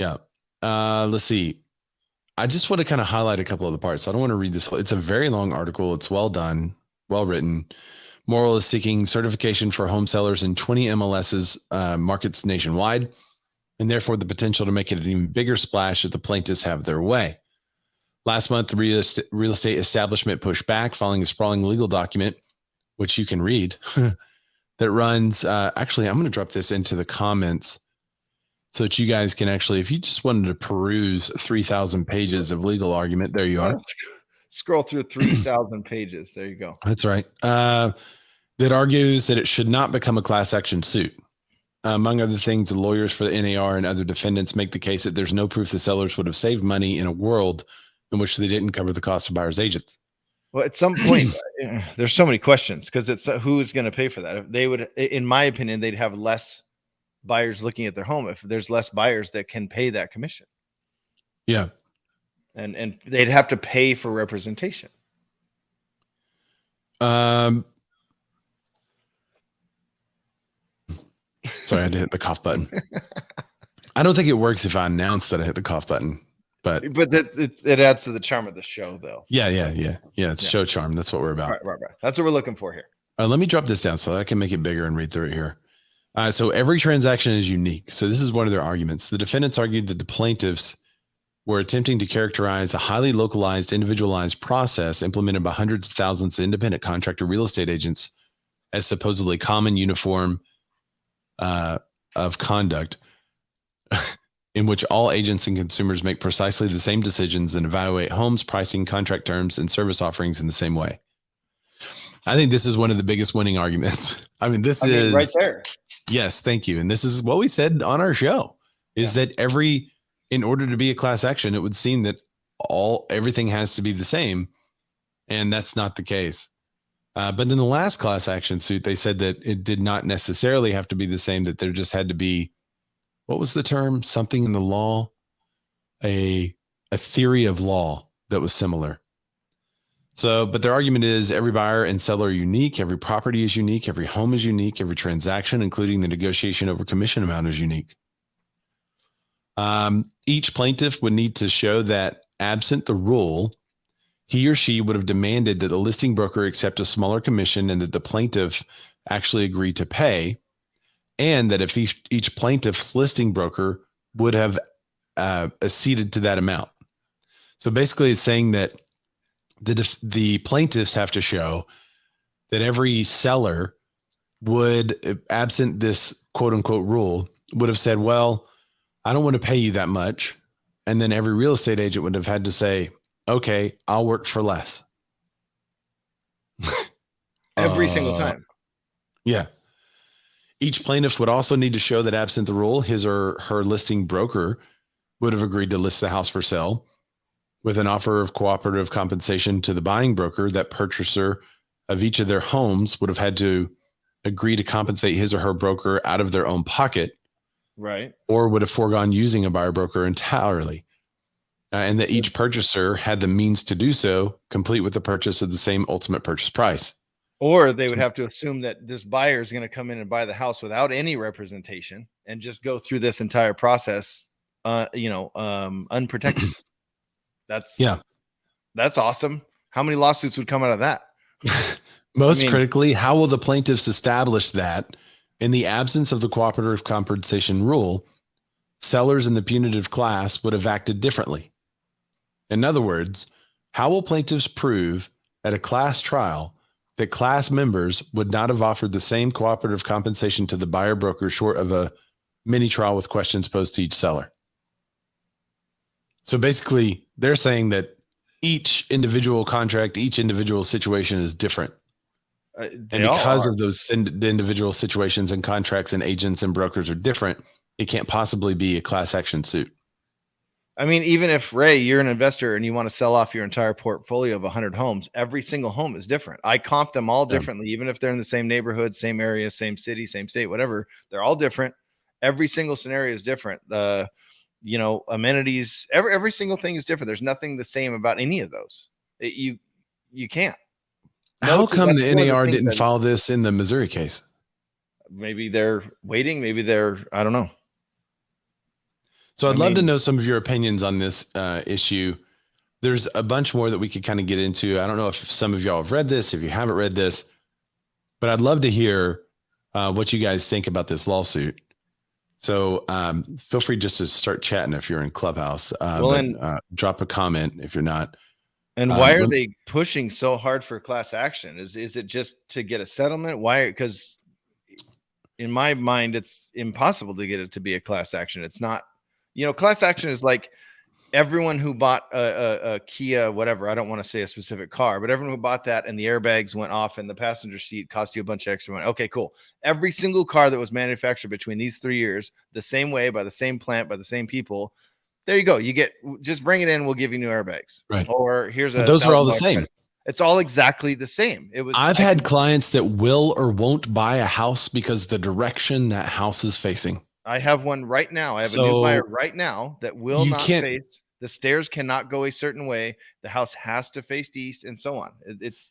Yeah. Let's see. I just want to kind of highlight a couple of the parts. I don't want to read this whole. It's a very long article. It's well done, well written. Moehrl is seeking certification for home sellers in 20 MLSs markets nationwide, and therefore the potential to make it an even bigger splash if the plaintiffs have their way. Last month, the real estate establishment pushed back following a sprawling legal document, which you can read, that runs. Actually, I'm going to drop this into the comments so that you guys can actually, if you just wanted to peruse 3,000 pages of legal argument, there you are. Scroll through 3,000 pages. There you go. That's right. That argues that it should not become a class action suit. Among other things, the lawyers for the NAR and other defendants make the case that there's no proof the sellers would have saved money in a world in which they didn't cover the cost of buyer's agents. Well, at some point, there's so many questions because it's who is going to pay for that. If they would, in my opinion, they'd have less buyers looking at their home if there's less buyers that can pay that commission. Yeah. And they'd have to pay for representation. Sorry, I had to hit the cough button. I don't think it works if I announce that I hit the cough button. But it adds to the charm of the show, though. yeah. It's show charm. That's what we're about. Right. That's what we're looking for here. Let me drop this down so I can make it bigger and read through it here. So every transaction is unique. So this is one of their arguments. The defendants argued that the plaintiffs were attempting to characterize a highly localized, individualized process implemented by hundreds of thousands of independent contractor real estate agents as supposedly common uniform of conduct in which all agents and consumers make precisely the same decisions and evaluate homes, pricing, contract terms, and service offerings in the same way. I think this is one of the biggest winning arguments. I mean, is right there. Yes, thank you. And this is what we said on our show is that in order to be a class action, it would seem that everything has to be the same. And that's not the case. But in the last class action suit, they said that it did not necessarily have to be the same, that there just had to be, what was the term? Something in the law, a theory of law that was similar. So, but their argument is every buyer and seller are unique. Every property is unique. Every home is unique. Every transaction, including the negotiation over commission amount, is unique. Each plaintiff would need to show that absent the rule, he or she would have demanded that the listing broker accept a smaller commission and that the plaintiff actually agreed to pay. And that if each plaintiff's listing broker would have acceded to that amount. So basically it's saying that the plaintiffs have to show that every seller would, absent this quote unquote rule, would have said, well, I don't want to pay you that much. And then every real estate agent would have had to say, okay, I'll work for less. Every single time. Yeah. Each plaintiff would also need to show that absent the rule, his or her listing broker would have agreed to list the house for sale with an offer of cooperative compensation to the buying broker. That purchaser of each of their homes would have had to agree to compensate his or her broker out of their own pocket. Right. Or would have foregone using a buyer broker entirely. And that each purchaser had the means to do so, complete with the purchase of the same ultimate purchase price. Or they would have to assume that this buyer is going to come in and buy the house without any representation and just go through this entire process, unprotected. That's awesome. How many lawsuits would come out of that? Most critically, how will the plaintiffs establish that in the absence of the cooperative compensation rule, sellers in the punitive class would have acted differently? In other words, how will plaintiffs prove at a class trial that class members would not have offered the same cooperative compensation to the buyer broker short of a mini trial with questions posed to each seller? So basically, they're saying that each individual contract, each individual situation is different. And because of those individual situations and contracts and agents and brokers are different, it can't possibly be a class action suit. I mean, even if, Ray, you're an investor and you want to sell off your entire portfolio of 100 homes, every single home is different. I comp them all differently, even if they're in the same neighborhood, same area, same city, same state, whatever. They're all different. Every single scenario is different. Amenities, every single thing is different. There's nothing the same about any of those. You can't. How come the NAR didn't file this in the Missouri case? Maybe they're waiting. Maybe I don't know. So I'd love to know some of your opinions on this issue. There's a bunch more that we could kind of get into. I don't know if some of y'all have read this, if you haven't read this, but I'd love to hear what you guys think about this lawsuit. So feel free just to start chatting if you're in Clubhouse. Drop a comment if you're not. And why are they pushing so hard for class action? Is it just to get a settlement? Why? Because in my mind, it's impossible to get it to be a class action. It's not. Class action is like everyone who bought a Kia, whatever. I don't want to say a specific car, but everyone who bought that and the airbags went off and the passenger seat cost you a bunch of extra money. Okay, cool. Every single car that was manufactured between these 3 years, the same way, by the same plant, by the same people. There you go. Just bring it in. We'll give you new airbags. Right. Or here's those are all the same. Credit. It's all exactly the same. I've had clients that will or won't buy a house because the direction that house is facing. I have one right now. I have a new buyer right now that will not face. The stairs cannot go a certain way. The house has to face east and so on.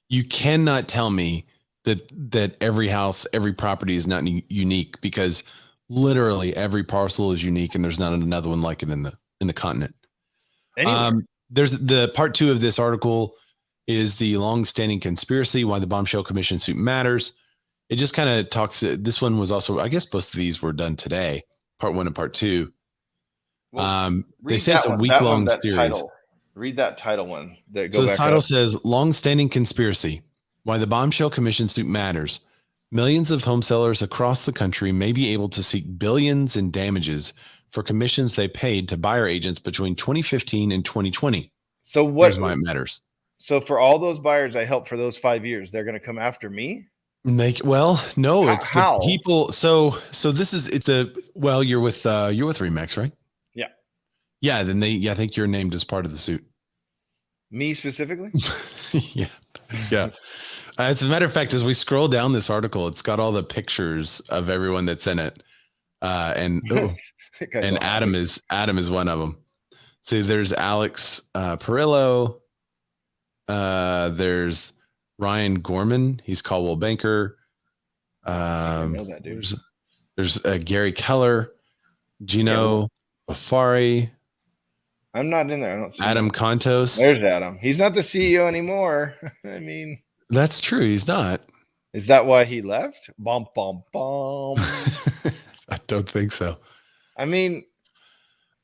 You cannot tell me that every house, every property is not unique, because literally every parcel is unique and there's not another one like it in the continent. Anywhere. There's the part 2 of this article is the long-standing conspiracy, why the bombshell commission suit matters. It just kind of talks. This one was also, I guess both of these were done today, part 1 and part 2. They say it's a week-long series. Title. Read that title one. So the title says long-standing conspiracy, why the bombshell commission suit matters. Millions of home sellers across the country may be able to seek billions in damages for commissions they paid to buyer agents between 2015 and 2020. So here's why it matters. So for all those buyers I helped for those 5 years, they're going to come after me? No, it's how? The people. So you're with Remax, right? Yeah. Yeah. Then I think you're named as part of the suit. Me specifically? Yeah. Yeah. As a matter of fact, as we scroll down this article, it's got all the pictures of everyone that's in it. And Adam is one of them. See, there's Alex Perillo. There's Ryan Gorman. He's Caldwell Banker. I know that dude. There's Gary Keller, Gino Bafari. I'm not in there. I don't see Adam Contos. There's Adam. He's not the CEO anymore. I mean, that's true. He's not. Is that why he left? Bum, bum, bum. I don't think so. I mean,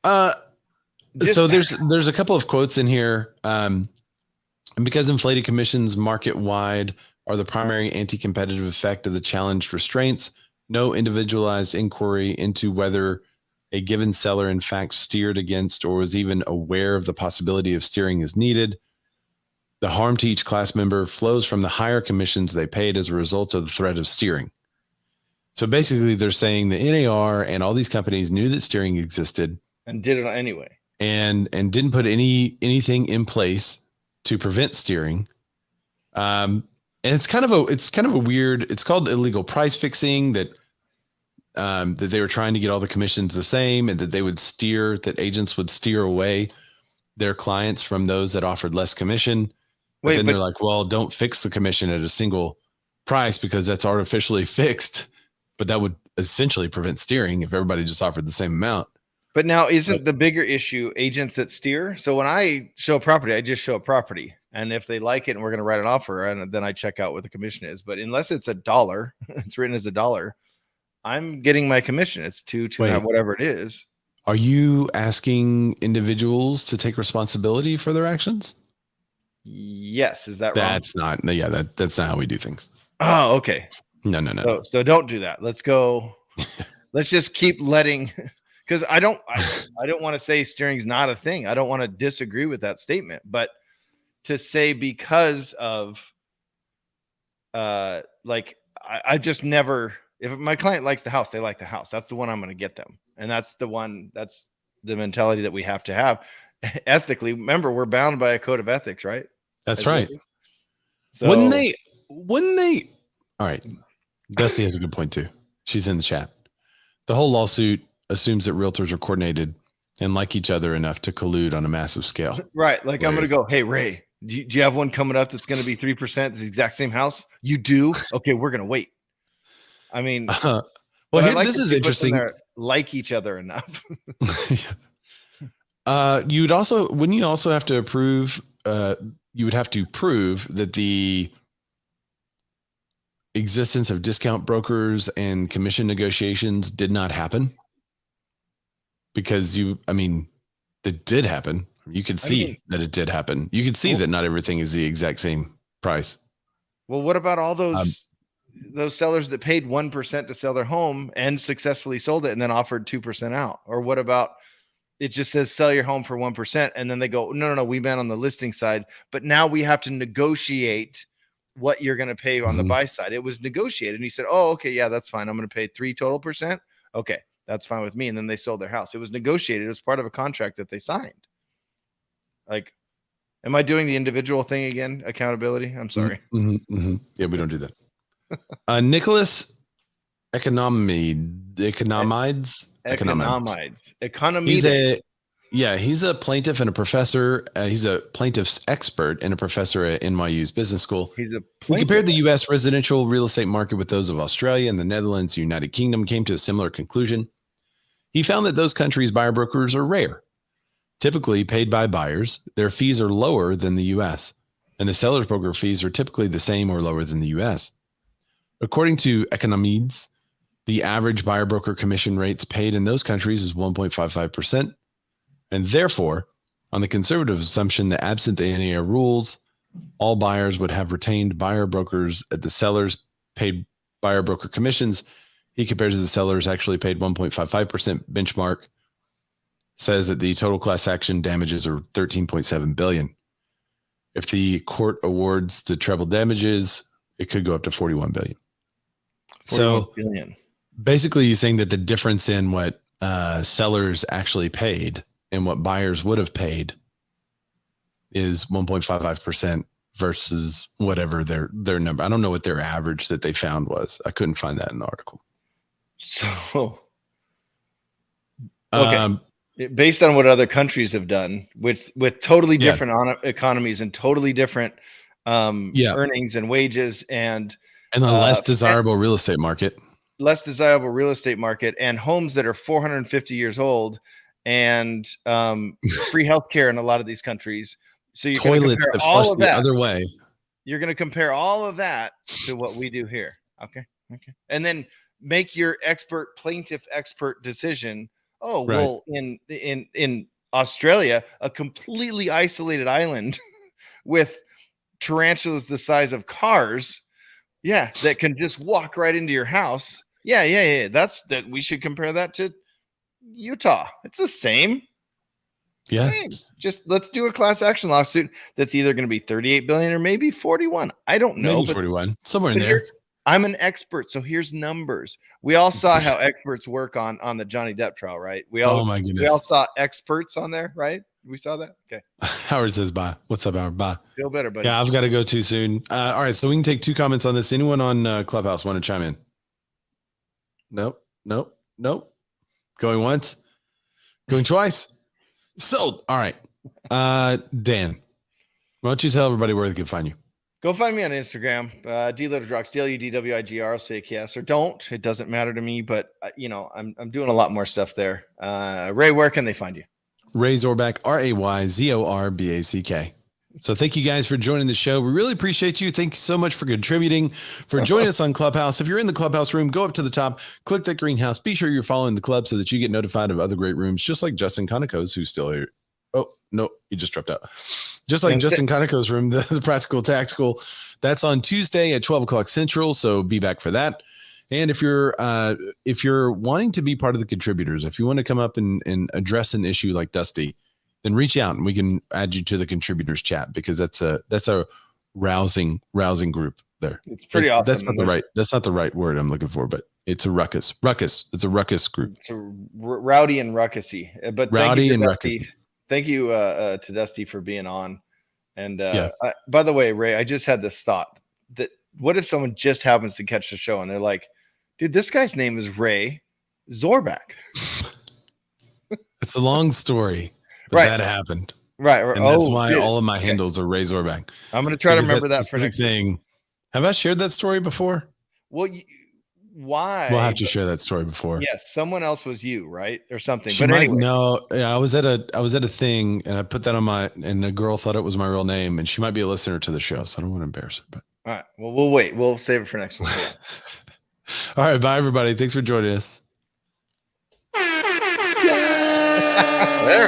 so there's a couple of quotes in here. And because inflated commissions market-wide are the primary anti-competitive effect of the challenged restraints, no individualized inquiry into whether a given seller in fact steered against or was even aware of the possibility of steering is needed. The harm to each class member flows from the higher commissions they paid as a result of the threat of steering. So basically they're saying the NAR and all these companies knew that steering existed and did it anyway, and didn't put anything in place to prevent steering. And it's kind of a weird, it's called illegal price fixing, that they were trying to get all the commissions the same, and that agents would steer away their clients from those that offered less commission. But then they're like, well, don't fix the commission at a single price because that's artificially fixed. But that would essentially prevent steering if everybody just offered the same amount. But now isn't the bigger issue agents that steer? So when I show a property, I just show a property. And if they like it and we're going to write an offer, and then I check out what the commission is. But unless it's $1, it's written as $1, I'm getting my commission. It's two, whatever it is. Are you asking individuals to take responsibility for their actions? Yes. Is that wrong? That's not. Yeah, that's not how we do things. Oh, okay. No. So don't do that. Let's go. Let's just keep letting, because I don't want to say steering's not a thing. I don't want to disagree with that statement, but to say because of I just never, if my client likes the house, they like the house. That's the one I'm going to get them. And that's the mentality that we have to have ethically. Remember, we're bound by a code of ethics, right? That's right. So wouldn't they? All right. Dusty has a good point too. She's in the chat. The whole lawsuit assumes that realtors are coordinated and like each other enough to collude on a massive scale. Right. Like I'm going to go, hey, Ray, do you have one coming up that's going to be 3%, the exact same house? You do? Okay, we're going to wait. I mean, this is interesting. Like each other enough. You would also have to approve. You would have to prove that the existence of discount brokers and commission negotiations did not happen, because it did happen. You could see that it did happen. You could see that not everything is the exact same price. Well, what about all those sellers that paid 1% to sell their home and successfully sold it and then offered 2% out? Or what about it just says sell your home for 1% and then they go, no, we meant on the listing side, but now we have to negotiate what you're going to pay on the buy side. It was negotiated. And he said, oh, okay, yeah, that's fine. I'm going to pay 3% total. Okay, that's fine with me. And then they sold their house. It was negotiated as part of a contract that they signed. Like, am I doing the individual thing again? Accountability. I'm sorry. Yeah, we don't do that. Nicholas Economides. He's a plaintiff and a professor. He's a plaintiff's expert and a professor at NYU's business school. He compared the U.S. residential real estate market with those of Australia and the Netherlands, United Kingdom, came to a similar conclusion. He found that those countries' buyer brokers are rare. typically paid by buyers, their fees are lower than the U.S., and the seller's broker fees are typically the same or lower than the U.S. According to Economides, the average buyer broker commission rates paid in those countries is 1.55%. And therefore, on the conservative assumption that absent the NAR rules, all buyers would have retained buyer brokers at the sellers paid buyer broker commissions. He compares to the sellers actually paid 1.55% benchmark, says that the total class action damages are 13.7 billion. If the court awards the treble damages, it could go up to 41 billion. 41 billion. Basically, he's saying that the difference in what sellers actually paid and what buyers would have paid is 1.55% versus whatever their number. I don't know what their average that they found was. I couldn't find that in the article. So, okay. Based on what other countries have done with totally different economies and totally different earnings and wages and a less desirable real estate market. Less desirable real estate market and homes that are 450 years old and free healthcare in a lot of these countries. So you're going to compare all of that the other way. You're going to compare all of that to what we do here. Okay. And then make your plaintiff expert decision. Oh, right. Well, in Australia, a completely isolated island with tarantulas the size of cars, that can just walk right into your house. Yeah. That we should compare that to Utah. It's the same. Yeah. Same. Just let's do a class action lawsuit that's either going to be 38 billion or maybe 41. I don't know. Maybe 41. Somewhere in there. I'm an expert, so here's numbers. We all saw how experts work on the Johnny Depp trial, right? Oh my goodness. We all saw experts on there, right? We saw that. Okay. Howard says bye. What's up, Howard? Bye. Feel better, buddy. Yeah, I've got to go too soon. All right, so we can take 2 comments on this. Anyone on Clubhouse want to chime in? Nope. Going once, going twice. So, all right. Dan, why don't you tell everybody where they can find you? Go find me on Instagram, DLittlerdrox, DLUDWIGROCKS, or don't. It doesn't matter to me, but I'm doing a lot more stuff there. Ray, where can they find you? Ray Zorback, RAYZORBACK. So thank you guys for joining the show. We really appreciate you. Thanks so much for contributing, for joining us on Clubhouse. If you're in the Clubhouse room, go up to the top, click that greenhouse. Be sure you're following the club so that you get notified of other great rooms, just like Justin Conicos, who's still here. Oh, no, you just dropped out. Just like Justin Conicos' room, the Practical Tactical. That's on Tuesday at 12 o'clock Central, so be back for that. And if you're wanting to be part of the contributors, if you want to come up and address an issue like Dusty, then reach out and we can add you to the contributors chat, because that's a rousing group there. It's pretty awesome. That's not the right word I'm looking for, but it's a ruckus. It's a ruckus group. It's a rowdy and ruckusy. But rowdy and ruckusy. Thank you to Dusty for being on. And by the way, Ray, I just had this thought that what if someone just happens to catch the show and they're like, dude, this guy's name is Ray Zorback. It's a long story. Right. That happened. Right. And that's why all of my handles are Ray Zorback. I'm going to try to remember that for next thing. Have I shared that story before? Well, why? We'll have to share that story before. Yes, someone else was you, right, or something. But anyway, I was at a thing, and I put that on and the girl thought it was my real name, and she might be a listener to the show, so I don't want to embarrass her. But all right, well, we'll wait. We'll save it for next week. All right, bye everybody. Thanks for joining us. There.